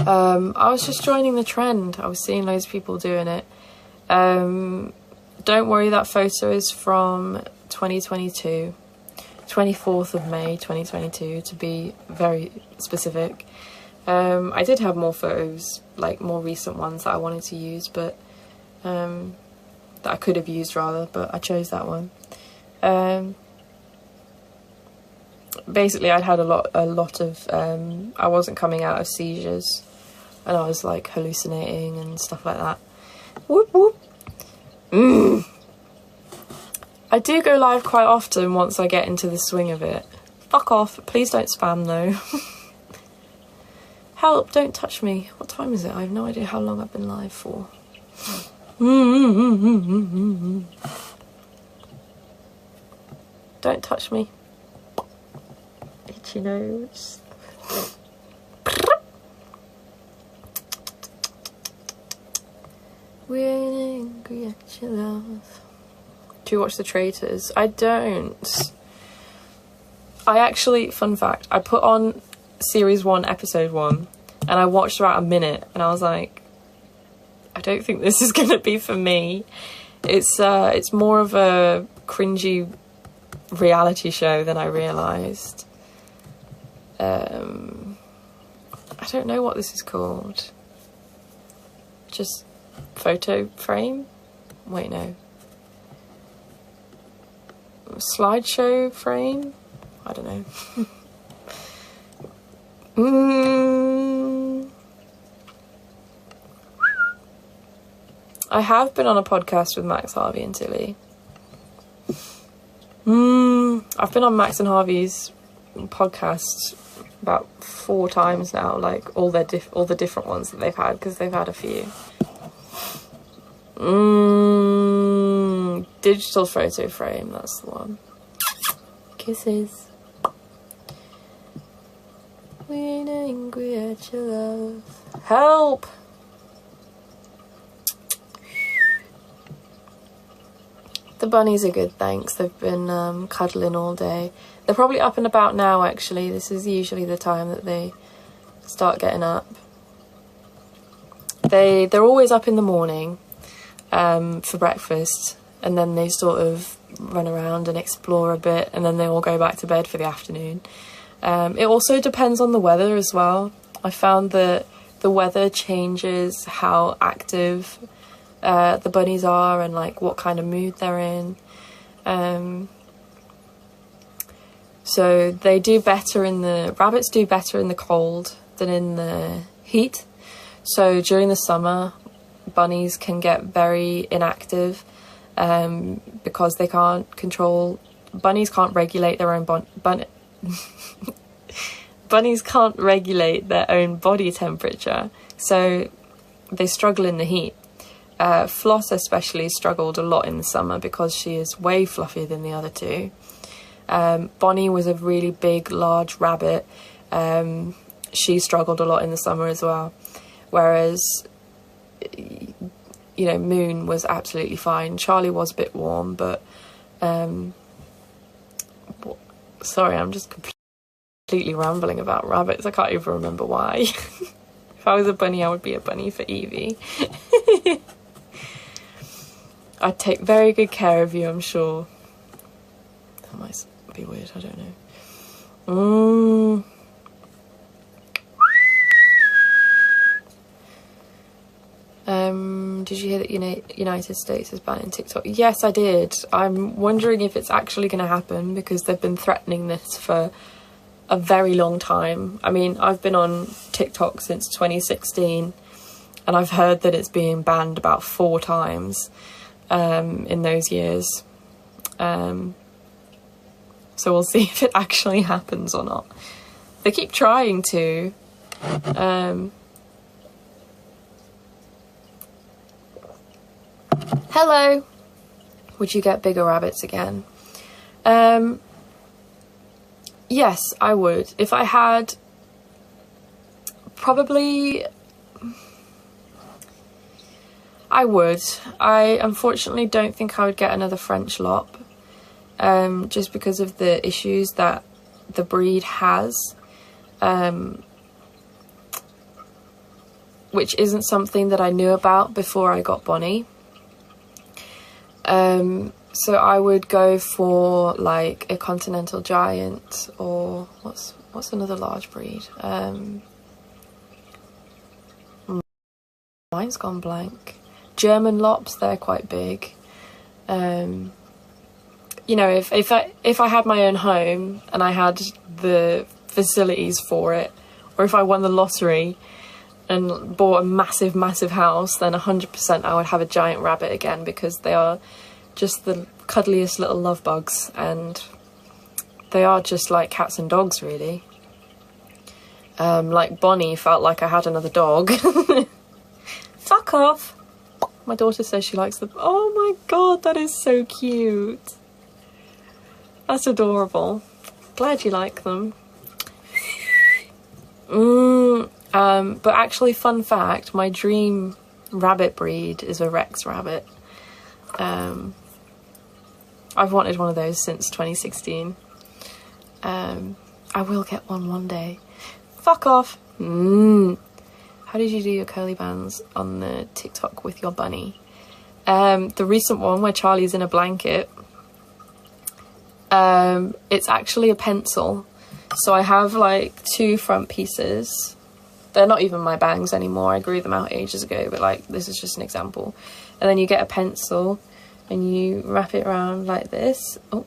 I was just joining the trend. I was seeing loads of people doing it. Don't worry, that photo is from 2022. 24th of May 2022 to be very specific. I did have more photos, like more recent ones that I wanted to use, but that I could have used rather, but I chose that one. Basically I'd had a lot of I wasn't coming out of seizures, and I was like hallucinating and stuff like that. Whoop whoop. I do go live quite often once I get into the swing of it. Fuck off, please don't spam though. Help, don't touch me. What time is it? I have no idea how long I've been live for. Don't touch me. Itchy nose. We're angry at your love. Do you watch The Traitors? I don't. I actually, fun fact, I put on series 1, episode 1, and I watched about a minute, and I was like, I don't think this is gonna be for me. It's more of a cringy reality show than I realised. I don't know what this is called. Just photo frame? Wait, no. Slideshow frame? I don't know. I have been on a podcast with Max, Harvey and Tilly. I've been on Max and Harvey's podcast about 4 times now, like all the different ones that they've had, because they've had a few. Digital photo frame, that's the one. Kisses. We ain't angry at your love. Help! The bunnies are good, thanks. They've been cuddling all day. They're probably up and about now, actually. This is usually the time that they start getting up. They're always up in the morning for breakfast, and then they sort of run around and explore a bit, and then they all go back to bed for the afternoon. It also depends on the weather as well. I found that the weather changes how active the bunnies are, and like what kind of mood they're in. So they do better rabbits do better in the cold than in the heat. So during the summer, bunnies can get very inactive because they can't control. Bunnies can't regulate their own bunnies can't regulate their own body temperature, so they struggle in the heat. Floss especially struggled a lot in the summer because she is way fluffier than the other two. Bonnie was a really big, large rabbit. She struggled a lot in the summer as well. Whereas, you know, Moon was absolutely fine. Charlie was a bit warm, but... sorry, I'm just completely rambling about rabbits. I can't even remember why. If I was a bunny, I would be a bunny for Evie. I'd take very good care of you, I'm sure. That might be weird, I don't know. Did you hear that United States is banning TikTok? Yes, I did. I'm wondering if it's actually going to happen, because they've been threatening this for a very long time. I mean, I've been on TikTok since 2016, and I've heard that it's being banned about 4 times in those years. So we'll see if it actually happens or not. They keep trying to. Hello. Would you get bigger rabbits again? Yes, I would. If I had... Probably... I would. I unfortunately don't think I would get another French lop. Just because of the issues that the breed has. Which isn't something that I knew about before I got Bonnie. So I would go for like a continental giant, or what's another large breed? Mine's gone blank. German lops, they're quite big. You know, if I had my own home and I had the facilities for it, or if I won the lottery and bought a massive house, then 100% I would have a giant rabbit again, because they are just the cuddliest little love bugs, and they are just like cats and dogs, really. Like Bonnie felt like I had another dog. Fuck off. My daughter says she likes them. Oh my god, that is so cute. That's adorable. Glad you like them. But actually, fun fact, my dream rabbit breed is a Rex rabbit. I've wanted one of those since 2016. I will get one day. Fuck off. How did you do your curly bands on the TikTok with your bunny? The recent one where Charlie's in a blanket, it's actually a pencil. So I have like 2 front pieces. They're not even my bangs anymore, I grew them out ages ago, but like this is just an example. And then you get a pencil and you wrap it around like this. Oh,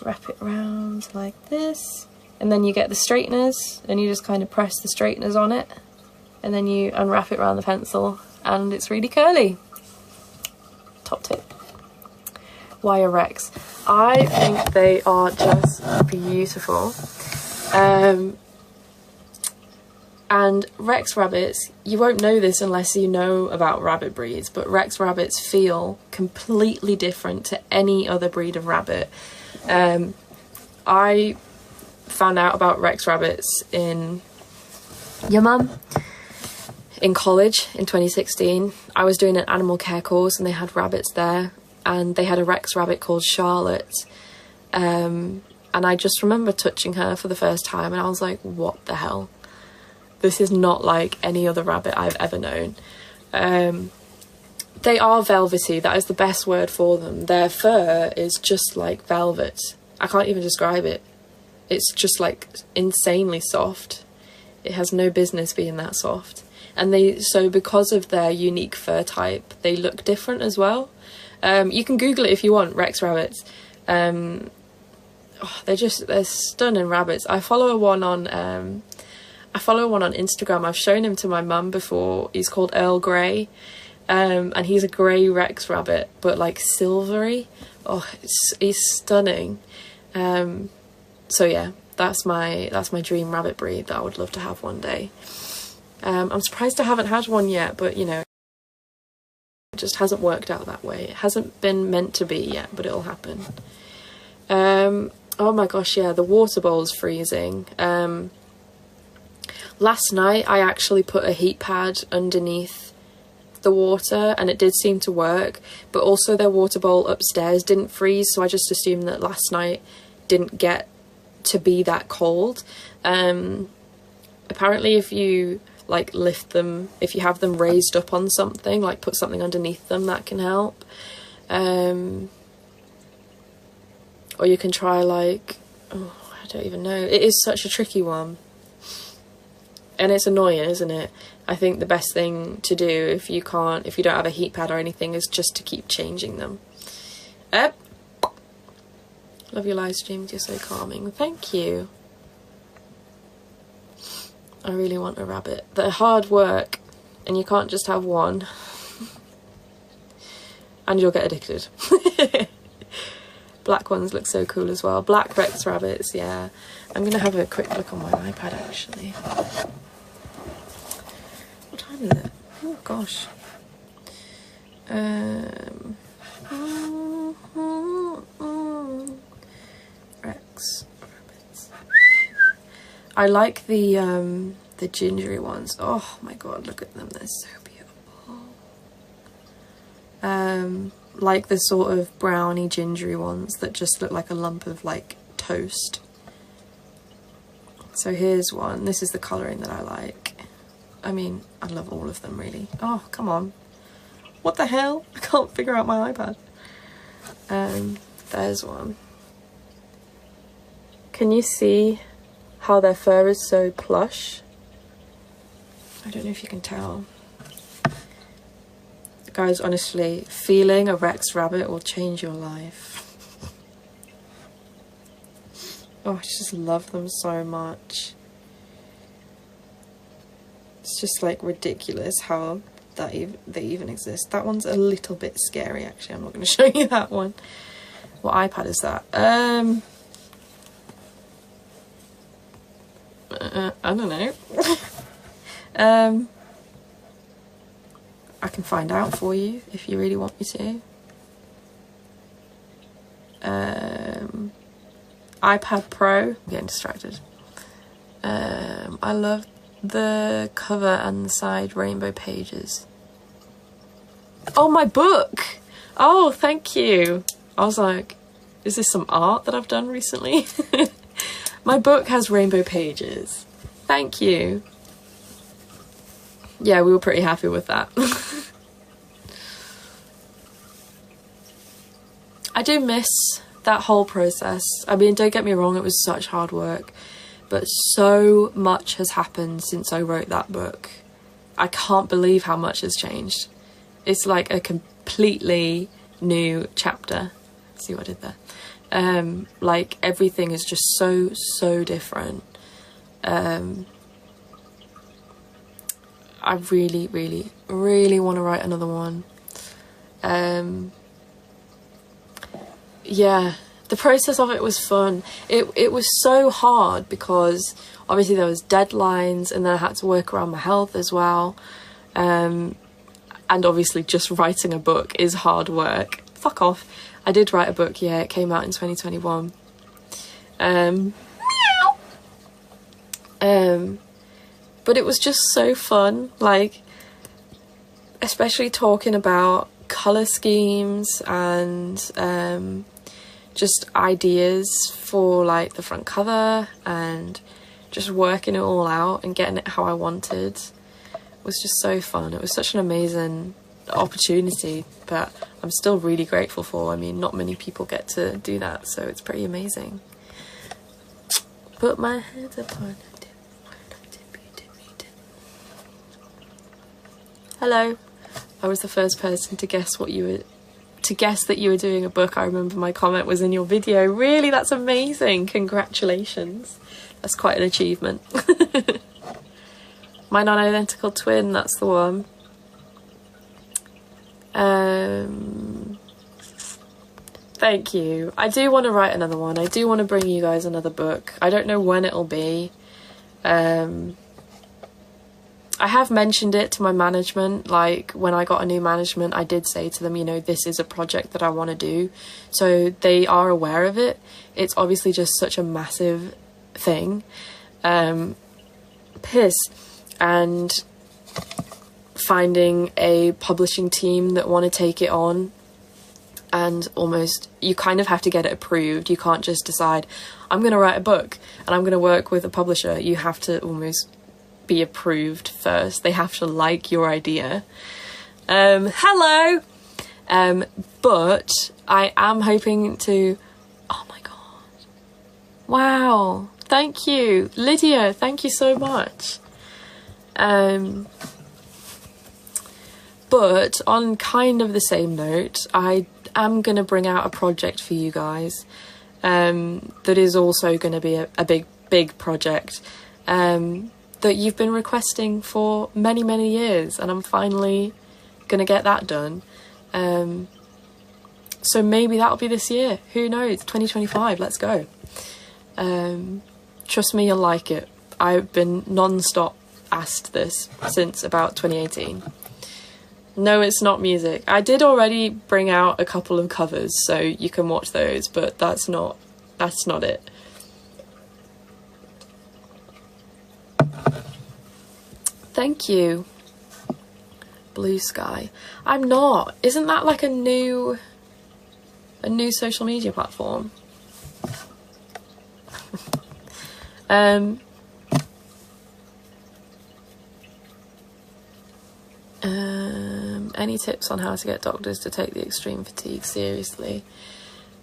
wrap it around like this. And then you get the straighteners and you just kind of press the straighteners on it. And then you unwrap it around the pencil and it's really curly. Top tip. Wire Rex. I think they are just beautiful. And Rex rabbits, you won't know this unless you know about rabbit breeds, but Rex rabbits feel completely different to any other breed of rabbit. I found out about Rex rabbits in in college in 2016. I was doing an animal care course and they had rabbits there, and they had a Rex rabbit called Charlotte. And I just remember touching her for the first time and I was like, what the hell? This is not like any other rabbit I've ever known. They are velvety, that is the best word for them. Their fur is just like velvet. I can't even describe it. It's just like insanely soft. It has no business being that soft. And so because of their unique fur type, they look different as well. You can Google it if you want, Rex rabbits. They're stunning rabbits. I follow one on Instagram. I've shown him to my mum before. He's called Earl Grey. And he's a grey Rex rabbit, but like silvery. Oh, he's stunning. So yeah, that's my dream rabbit breed that I would love to have one day. I'm surprised I haven't had one yet, but you know, it just hasn't worked out that way. It hasn't been meant to be yet, but it'll happen. Oh my gosh, yeah, the water bowl's freezing. Last night I actually put a heat pad underneath the water and it did seem to work, but also their water bowl upstairs didn't freeze, so I just assumed that last night didn't get to be that cold. Apparently if you like lift them, if you have them raised up on something, like put something underneath them, that can help. Or you can try like, oh, I don't even know. It is such a tricky one. And it's annoying, isn't it? I think the best thing to do if you don't have a heat pad or anything is just to keep changing them. Love your live streams, you're so calming. Thank you. I really want a rabbit. They're hard work and you can't just have one. And you'll get addicted. Black ones look so cool as well. Black Rex rabbits, yeah. I'm gonna have a quick look on my iPad actually. What time is it? Oh gosh. Rex rabbits. I like the gingery ones. Oh my god, look at them, they're so beautiful. Like the sort of browny gingery ones that just look like a lump of like toast. So here's one. This is the colouring that I like. I mean, I love all of them really. Oh, come on. What the hell? I can't figure out my iPad. There's one. Can you see how their fur is so plush? I don't know if you can tell. Guys, honestly, feeling a Rex rabbit will change your life. Oh, I just love them so much. It's just like ridiculous how they even exist. That one's a little bit scary actually. I'm not going to show you that one. What iPad is that? I don't know. I can find out for you if you really want me to. iPad Pro. I'm getting distracted. I love the cover and the side rainbow pages. Oh, my book! Oh, thank you. I was like, is this some art that I've done recently? My book has rainbow pages. Thank you. Yeah, we were pretty happy with that. I do miss that whole process. I mean, don't get me wrong, it was such hard work, but so much has happened since I wrote that book. I can't believe how much has changed. It's like a completely new chapter. See what I did there? Like everything is just so different. I really want to write another one. Yeah, the process of it was fun. It was so hard because obviously there was deadlines, and then I had to work around my health as well. And obviously just writing a book is hard work. Fuck off. I did write a book, yeah, it came out in 2021. But it was just so fun, like, especially talking about colour schemes and just ideas for like the front cover, and just working it all out and getting it how I wanted. It was just so fun. It was such an amazing opportunity that I'm still really grateful for. I mean, not many people get to do that, so it's pretty amazing. Put my head upon it. Hello. I was the first person to guess what you were, to guess that you were doing a book. I remember my comment was in your video. Really? That's amazing. Congratulations. That's quite an achievement. My non-identical twin, that's the one. Thank you. I do want to write another one. I do want to bring you guys another book. I don't know when it'll be. I have mentioned it to my management, like when I got a new management, I did say to them, you know, this is a project that I want to do. So they are aware of it. It's obviously just such a massive thing. Piss. And finding a publishing team that want to take it on, and almost, you kind of have to get it approved. You can't just decide, I'm going to write a book and I'm going to work with a publisher. You have to almost be approved first. They have to like your idea. Hello. But I am hoping to, oh my god, wow, thank you Lydia, thank you so much. But on kind of the same note, I am going to bring out a project for you guys that is also going to be a big project that you've been requesting for many years, and I'm finally going to get that done. So maybe that'll be this year, who knows, 2025, let's go. Trust me, you'll like it. I've been non-stop asked this since about 2018. No, it's not music. I did already bring out a couple of covers, so you can watch those, but that's not it. Thank you. Blue Sky. I'm not. Isn't that like a new social media platform? Any tips on how to get doctors to take the extreme fatigue seriously?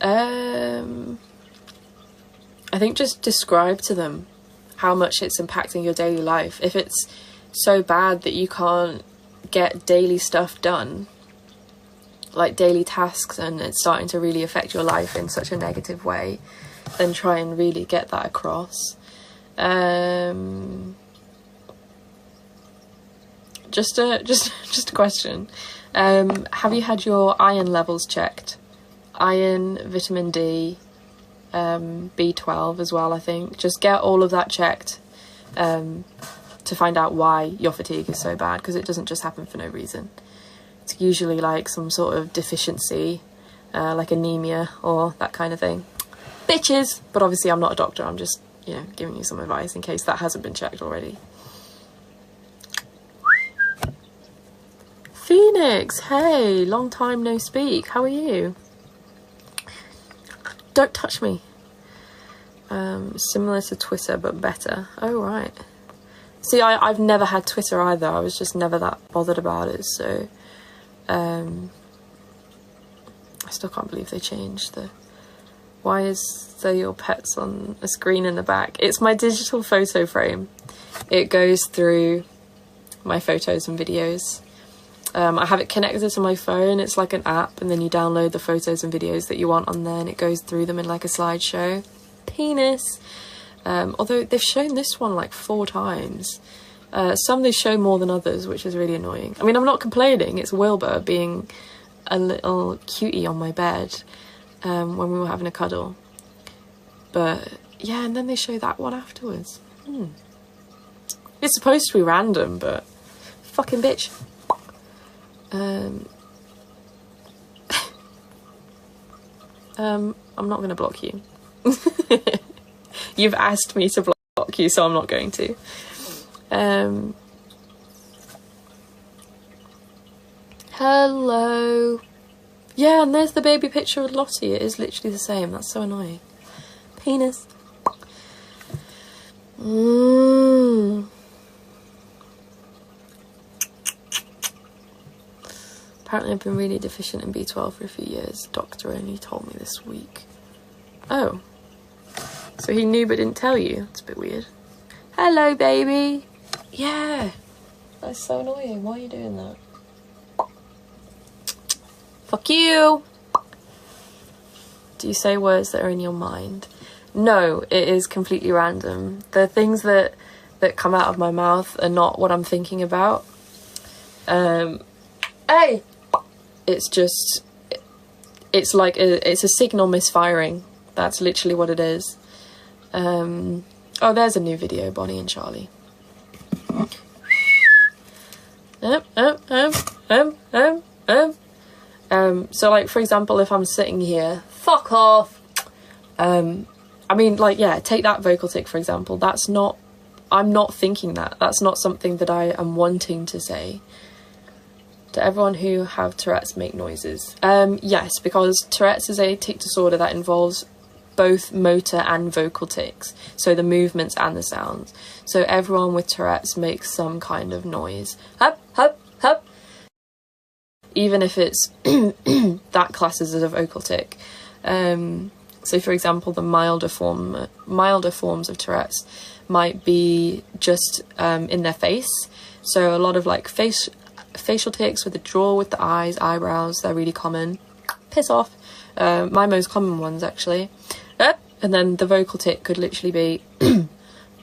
I think just describe to them how much it's impacting your daily life. If it's so bad that you can't get daily stuff done, like daily tasks, and it's starting to really affect your life in such a negative way, then try and really get that across. Just a question. Have you had your iron levels checked? Iron, vitamin D, B12 as well, I think. Just get all of that checked to find out why your fatigue is so bad, because it doesn't just happen for no reason. It's usually like some sort of deficiency, like anemia or that kind of thing. Bitches! But obviously I'm not a doctor, I'm just, you know, giving you some advice in case that hasn't been checked already. Phoenix, hey, long time no speak. How are you? Don't touch me. Similar to Twitter, but better. Oh, right. See, I've never had Twitter either. I was just never that bothered about it, so... I still can't believe they changed the... Why is there your pets on a screen in the back? It's my digital photo frame. It goes through my photos and videos. I have it connected to my phone. It's like an app, and then you download the photos and videos that you want on there, and it goes through them in like a slideshow. Penis. Although they've shown this one like 4 times. Some they show more than others, which is really annoying. I mean, I'm not complaining. It's Wilbur being a little cutie on my bed when we were having a cuddle. But yeah, and then they show that one afterwards. It's supposed to be random, but fucking bitch. I'm not going to block you. You've asked me to block you, so I'm not going to. Hello. Yeah, and there's the baby picture of Lottie. It is literally the same. That's so annoying. Penis. Apparently I've been really deficient in B12 for a few years. Doctor only told me this week. Oh. So he knew but didn't tell you? That's a bit weird. Hello, baby. Yeah. That's so annoying. Why are you doing that? Fuck you. Do you say words that are in your mind? No, it is completely random. The things that come out of my mouth are not what I'm thinking about. Hey! It's just... It's like it's a signal misfiring. That's literally what it is. Oh, there's a new video, Bonnie and Charlie. So like, for example, if I'm sitting here, fuck off. I mean, like, yeah, take that vocal tick, for example. That's not, I'm not thinking that. That's not something that I am wanting to say. To everyone who have Tourette's, make noises. Yes, because Tourette's is a tic disorder that involves both motor and vocal tics, so the movements and the sounds. So everyone with Tourette's makes some kind of noise. Hup, hup, hup. Even if it's that classes as a vocal tic. So for example, the milder forms of Tourette's might be just in their face. So a lot of like facial tics with the jaw, with the eyes, eyebrows, they're really common. Piss off. My most common ones, actually. And then the vocal tic could literally be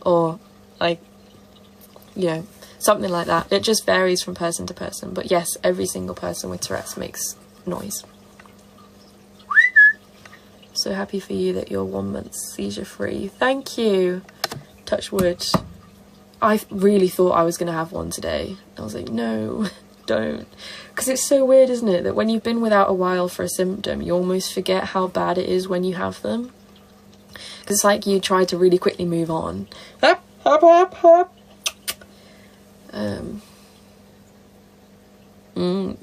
or like, you know, something like that. It just varies from person to person. But yes, every single person with Tourette's makes noise. So happy for you that you're 1 month seizure free. Thank you. Touch wood. I really thought I was going to have one today. I was like, no, don't. Because it's so weird, isn't it? That when you've been without a while for a symptom, you almost forget how bad it is when you have them. Because it's like you try to really quickly move on.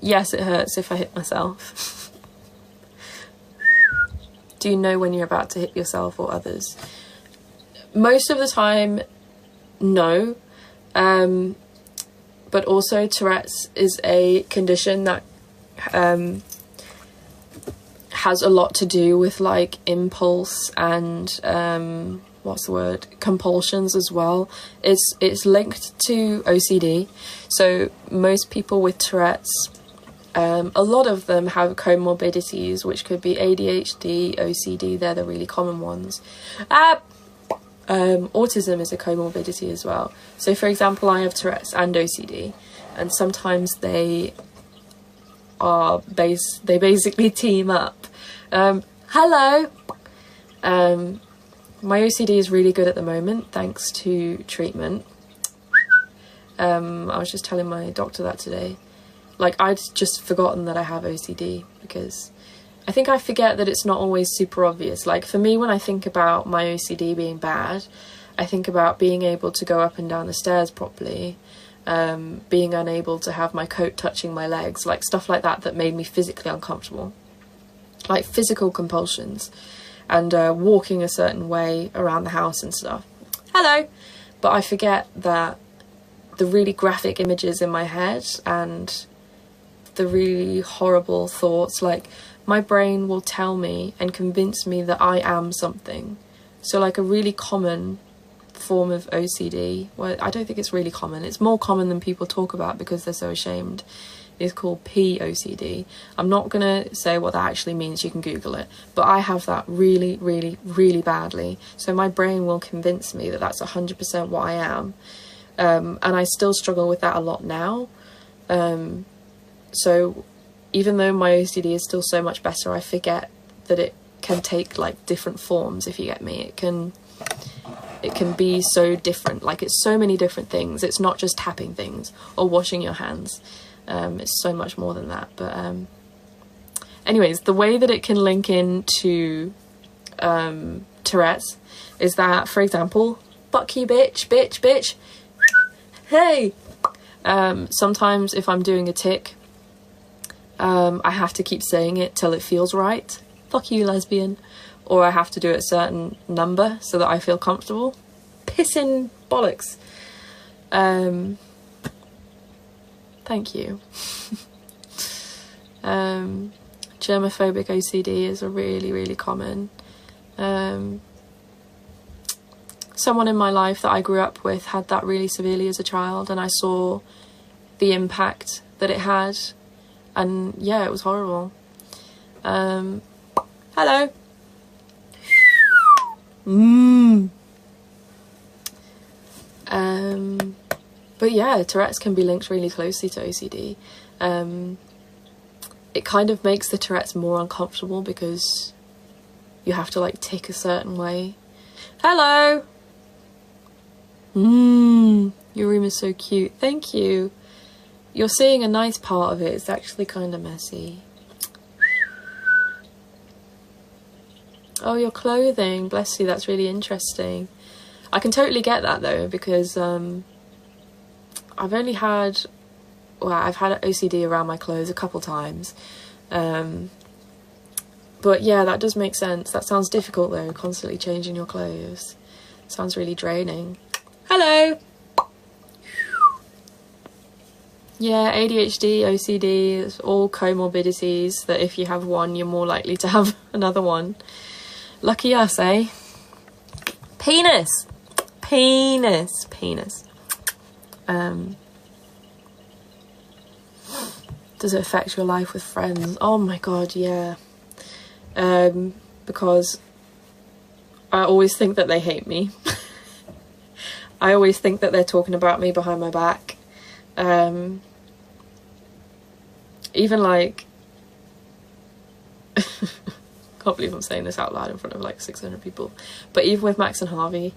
Yes, it hurts if I hit myself. Do you know when you're about to hit yourself or others? Most of the time, no. But also Tourette's is a condition that has a lot to do with like impulse and what's the word, compulsions as well. It's linked to OCD. So most people with Tourette's, a lot of them have comorbidities, which could be ADHD, OCD. They're the really common ones. Autism is a comorbidity as well. So for example, I have Tourette's and OCD, and sometimes they basically team up. Hello. My OCD is really good at the moment thanks to treatment. I was just telling my doctor that today. Like, I'd just forgotten that I have OCD, because I think I forget that it's not always super obvious. Like, for me, when I think about my OCD being bad, I think about being able to go up and down the stairs properly, being unable to have my coat touching my legs, like stuff like that that made me physically uncomfortable. Like physical compulsions. and walking a certain way around the house and stuff. Hello! But I forget that the really graphic images in my head and the really horrible thoughts, like, my brain will tell me and convince me that I am something. So like a really common form of OCD, well, I don't think it's really common, it's more common than people talk about because they're so ashamed, is called POCD. I'm not gonna say what that actually means, you can Google it, but I have that really, really, really badly. So my brain will convince me that that's 100% what I am. And I still struggle with that a lot now. So even though my OCD is still so much better, I forget that it can take like different forms, if you get me. It can be so different, like it's so many different things. It's not just tapping things or washing your hands. It's so much more than that. But anyways, the way that it can link into Tourette's is that, for example, fuck you bitch, bitch, bitch, hey! Sometimes if I'm doing a tick, I have to keep saying it till it feels right. Fuck you, lesbian. Or I have to do it a certain number so that I feel comfortable. Pissing bollocks. Thank you. Germophobic OCD is a really, really common. Someone in my life that I grew up with had that really severely as a child, and I saw the impact that it had, and yeah, it was horrible. Hello. But yeah, Tourette's can be linked really closely to OCD. It kind of makes the Tourette's more uncomfortable because you have to like tick a certain way. Hello. Your room is so cute. Thank you. You're seeing a nice part of it. It's actually kind of messy. Oh, your clothing. Bless you. That's really interesting. I can totally get that though, because I've only had, well, I've had OCD around my clothes a couple times. But yeah, that does make sense. That sounds difficult though, constantly changing your clothes. Sounds really draining. Hello! Yeah, ADHD, OCD, it's all comorbidities that if you have one, you're more likely to have another one. Lucky us, eh? Penis! Penis! Penis. Does it affect your life with friends? Oh my god, yeah. Because I always think that they hate me. I always think that they're talking about me behind my back. Even like, can't believe I'm saying this out loud in front of like 600 people, but even with Max and Harvey,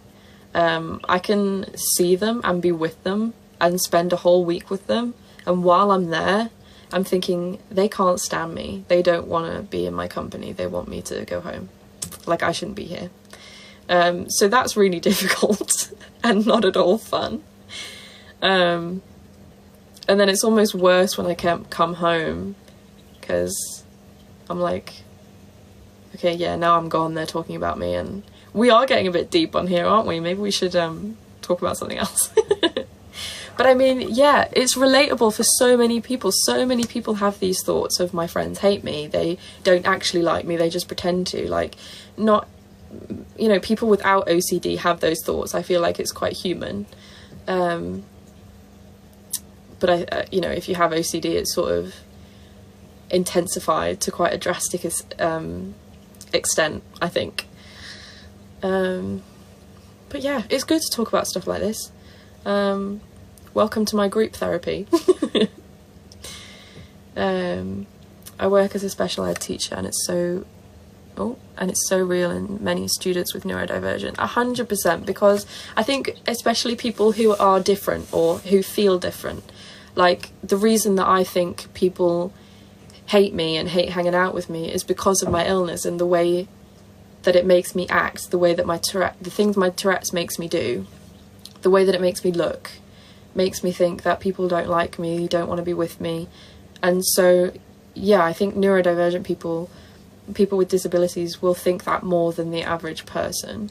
I can see them and be with them and spend a whole week with them, and while I'm there I'm thinking they can't stand me, they don't want to be in my company, they want me to go home, like I shouldn't be here. So that's really difficult and not at all fun. And then it's almost worse when I can't come home, because I'm like, okay, yeah, now I'm gone, they're talking about me, and we are getting a bit deep on here, aren't we? Maybe we should talk about something else. But I mean, yeah, it's relatable for so many people. So many people have these thoughts of, my friends hate me, they don't actually like me, they just pretend to. Like, not, you know, people without OCD have those thoughts. I feel like it's quite human. But I, you know, if you have OCD, it's sort of intensified to quite a drastic extent, I think. But yeah, it's good to talk about stuff like this. Welcome to my group therapy. I work as a special ed teacher, and it's so real in many students with neurodivergent. 100%, because I think especially people who are different or who feel different, like the reason that I think people hate me and hate hanging out with me is because of my illness and the way that it makes me act, the way that the things my Tourette's makes me do, the way that it makes me look, makes me think that people don't like me, don't want to be with me. And so yeah, I think neurodivergent people people with disabilities will think that more than the average person.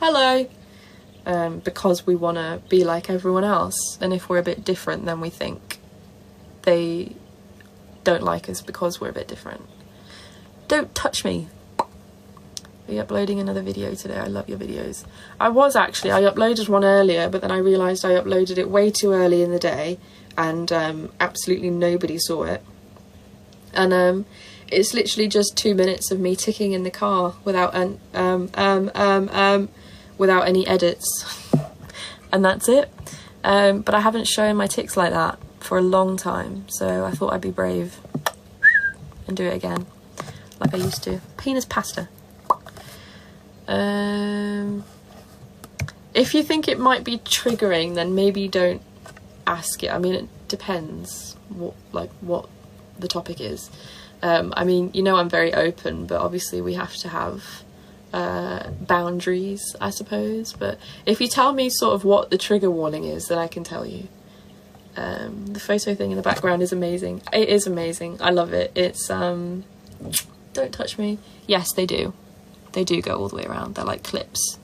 Hello. Because we want to be like everyone else, and if we're a bit different, then we think they don't like us because we're a bit different. Don't touch me. Are you uploading another video today? I love your videos. I uploaded one earlier, but then I realised I uploaded it way too early in the day, and absolutely nobody saw it. And it's literally just 2 minutes of me ticking in the car without without any edits, and that's it. But I haven't shown my tics like that for a long time, so I thought I'd be brave and do it again like I used to. Penis pasta. If you think it might be triggering, then maybe don't ask it. I mean, it depends what the topic is. I mean, you know, I'm very open, but obviously we have to have boundaries, I suppose. But if you tell me sort of what the trigger warning is, then I can tell you. The photo thing in the background is amazing. It is amazing. I love it. It's don't touch me. Yes, they do. They do go all the way around. They're like clips.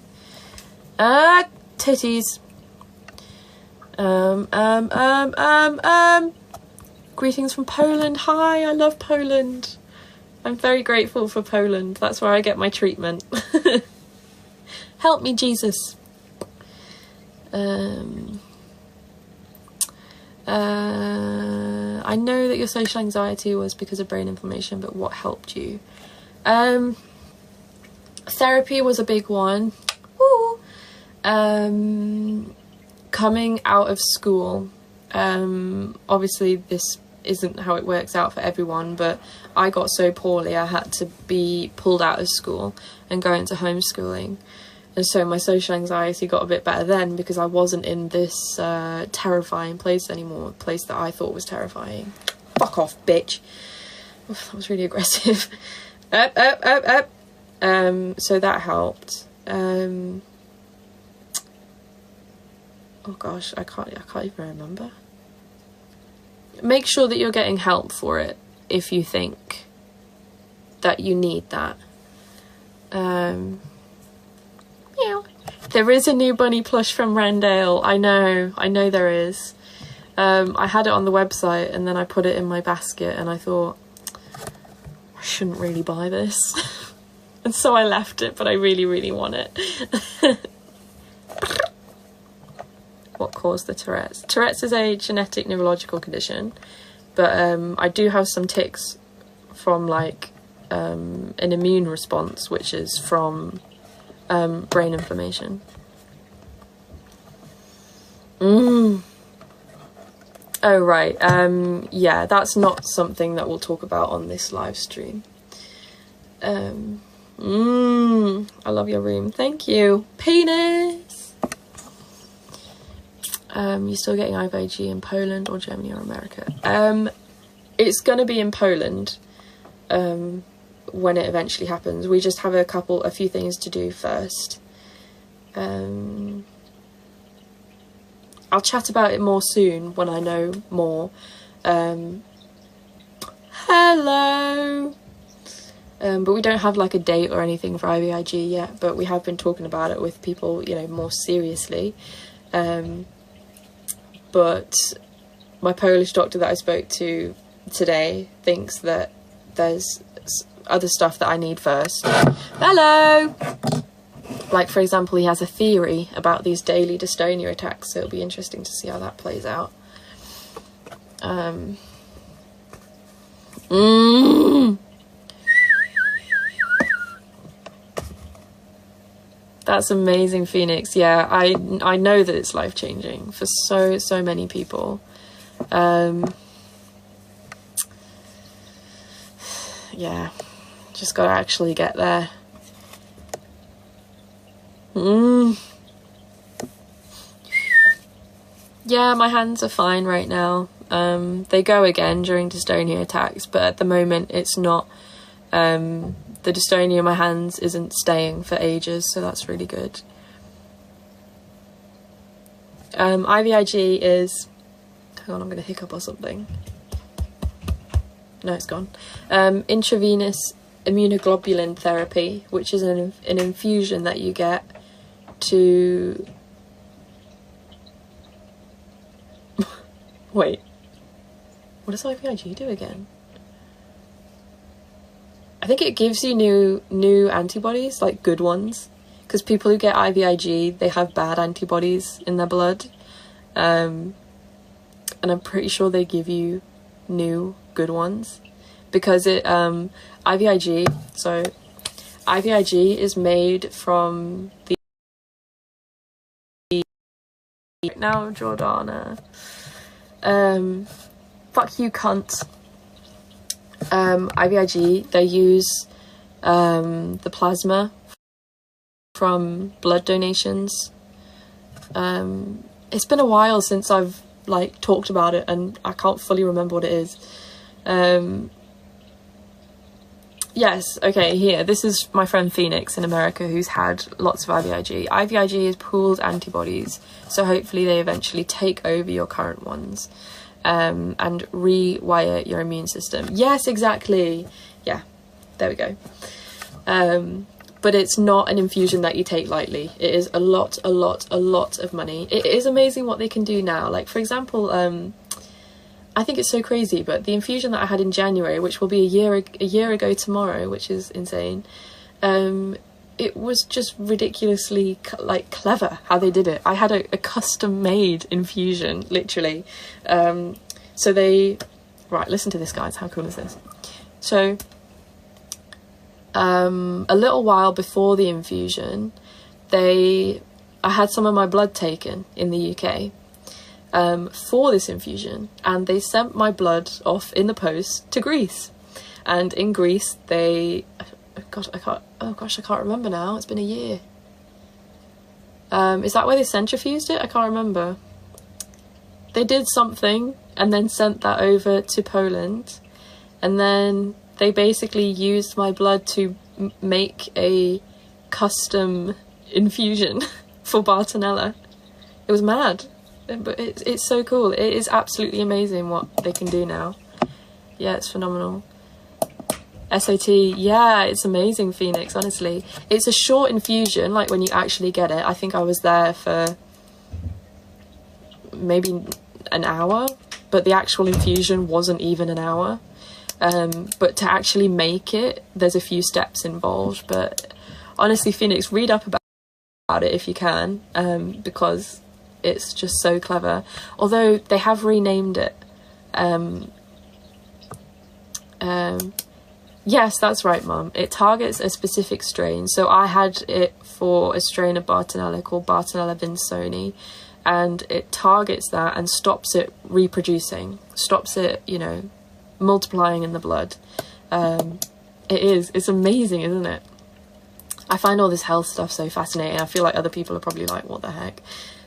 Titties. Greetings from Poland. Hi, I love Poland. I'm very grateful for Poland. That's where I get my treatment. Help me, Jesus. I know that your social anxiety was because of brain inflammation, but what helped you? Therapy was a big one. Woo. Coming out of school, obviously this isn't how it works out for everyone, but I got so poorly I had to be pulled out of school and go into homeschooling, and so my social anxiety got a bit better then, because I wasn't in this terrifying place anymore, a place that I thought was terrifying. Fuck off, bitch. Oof, that was really aggressive. Up. So that helped. Oh gosh, I can't even remember. Make sure that you're getting help for it if you think that you need that. Meow. There is a new bunny plush from Randale. I know there is. I had it on the website and then I put it in my basket and I thought, I shouldn't really buy this. And so I left it, but I really, really want it. What caused the Tourette's? Tourette's is a genetic neurological condition, but I do have some tics from like an immune response, which is from brain inflammation. Oh right, yeah, that's not something that we'll talk about on this live stream. I love your room, thank you. Penis. You're still getting IVIG in Poland or Germany or America? It's going to be in Poland when it eventually happens. We just have a few things to do first. I'll chat about it more soon when I know more. Hello! But we don't have like a date or anything for IVIG yet, but we have been talking about it with people, you know, more seriously. But my Polish doctor that I spoke to today thinks that there's other stuff that I need first. Hello! Like, for example, he has a theory about these daily dystonia attacks, so it'll be interesting to see how that plays out. That's amazing, Phoenix. Yeah, I know that it's life-changing for so many people. Yeah, just gotta actually get there. Yeah, my hands are fine right now. They go again during dystonia attacks, but at the moment it's not. The dystonia in my hands isn't staying for ages, so that's really good. IVIG is... Hang on, I'm going to hiccup or something. No, it's gone. Intravenous immunoglobulin therapy, which is an infusion that you get to... Wait, what does IVIG do again? I think it gives you new antibodies, like good ones, because people who get IVIG, they have bad antibodies in their blood, and I'm pretty sure they give you new good ones, because it IVIG is made from the... Now, Jordana, fuck you, cunt. IVIG, they use the plasma from blood donations. It's been a while since I've like talked about it, and I can't fully remember what it is. Yes, okay, here, this is my friend Phoenix in America, who's had lots of IVIG. IVIG is pooled antibodies, so hopefully they eventually take over your current ones, and rewire your immune system. Yes, exactly. Yeah, there we go. But it's not an infusion that you take lightly. It is a lot of money. It is amazing what they can do now. Like, for example, I think it's so crazy, but the infusion that I had in January, which will be a year ago tomorrow, which is insane, it was just ridiculously like clever how they did it. I had a custom made infusion, literally. So they, right, listen to this, guys, how cool is this? So a little while before the infusion, I had some of my blood taken in the UK for this infusion, and they sent my blood off in the post to Greece. And in Greece, I can't remember now. It's been a year. Is that where they centrifuged it? I can't remember. They did something and then sent that over to Poland, and then they basically used my blood to make a custom infusion for Bartonella. It was mad, but it's so cool. It is absolutely amazing what they can do now. Yeah, it's phenomenal. SAT, yeah, it's amazing, Phoenix, honestly. It's a short infusion, like when you actually get it. I think I was there for maybe an hour, but the actual infusion wasn't even an hour. But to actually make it, there's a few steps involved. But honestly, Phoenix, read up about it if you can, because it's just so clever. Although they have renamed it. Yes, that's right, Mum. It targets a specific strain. So I had it for a strain of Bartonella called Bartonella vinsoni, and it targets that and stops it reproducing, stops it, you know, multiplying in the blood. It's amazing, isn't it? I find all this health stuff so fascinating. I feel like other people are probably like, what the heck?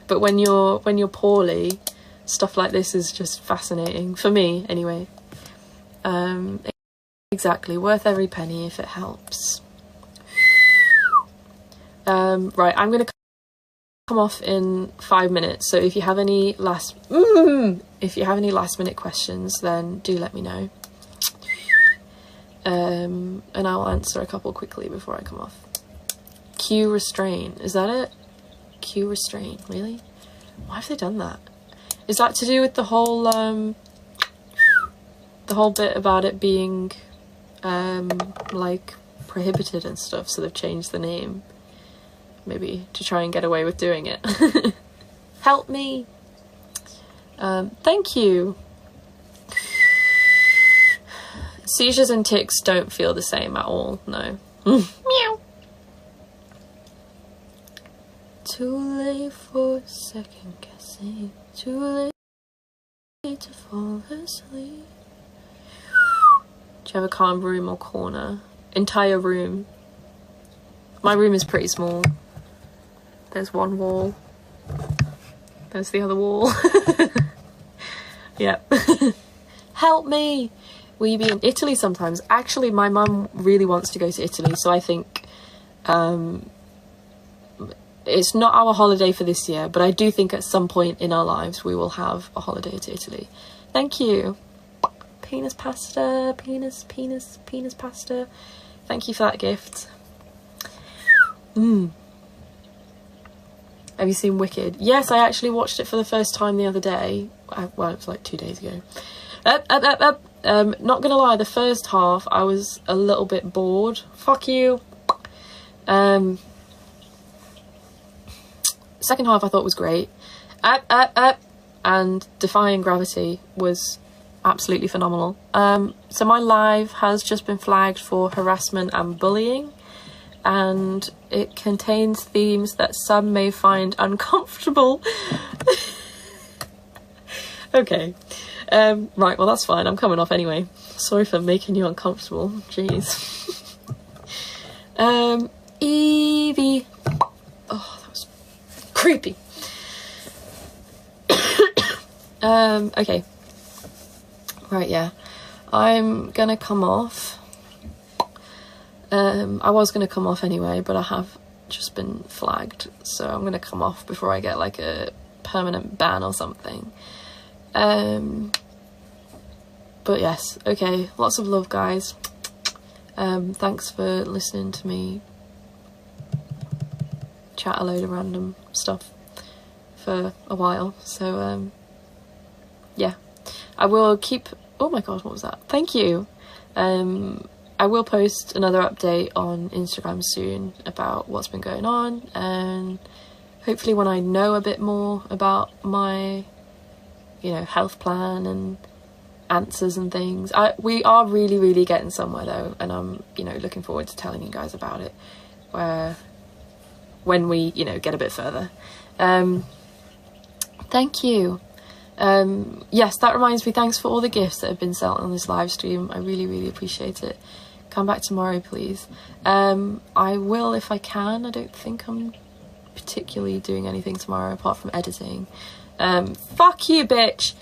But when you're poorly, stuff like this is just fascinating for me anyway. Exactly, worth every penny if it helps. Right, I'm gonna come off in 5 minutes, so if you have any last minute questions, then do let me know, and I'll answer a couple quickly before I come off. Q restrain, is that it? Q restrain, really? Why have they done that? Is that to do with the whole bit about it being like prohibited and stuff, so they've changed the name, maybe to try and get away with doing it? Help me. Thank you. Seizures and tics don't feel the same at all, no. Meow. Too late for second guessing, too late to fall asleep. Do you have a calm room or corner? Entire room. My room is pretty small. There's one wall. There's the other wall. Yep. Help me! Will you be in Italy sometimes? Actually, my mum really wants to go to Italy, so I think it's not our holiday for this year, but I do think at some point in our lives we will have a holiday to Italy. Thank you. Penis pasta, penis pasta. Thank you for that gift. Have you seen Wicked? Yes, I actually watched it for the first time the other day. Well, it was like 2 days ago. Not gonna lie, the first half I was a little bit bored. Fuck you. Second half I thought was great. And Defying Gravity was absolutely phenomenal. So my live has just been flagged for harassment and bullying, and it contains themes that some may find uncomfortable. Okay. Right, well that's fine, I'm coming off anyway. Sorry for making you uncomfortable, jeez. Evie. Oh, that was creepy. Okay. Right, yeah. I'm gonna come off. I was gonna come off anyway, but I have just been flagged, so I'm gonna come off before I get like a permanent ban or something. But yes, okay, lots of love, guys. Thanks for listening to me chat a load of random stuff for a while. So yeah, I will keep... Oh my god, what was that? Thank you. I will post another update on Instagram soon about what's been going on, and hopefully when I know a bit more about my, you know, health plan and answers and things. We are really getting somewhere though, and I'm, you know, looking forward to telling you guys about it when we, you know, get a bit further. Thank you. Yes, that reminds me, thanks for all the gifts that have been sent on this live stream. I really appreciate it. Come back tomorrow, please. I will if I can. I don't think I'm particularly doing anything tomorrow apart from editing. Fuck you, bitch!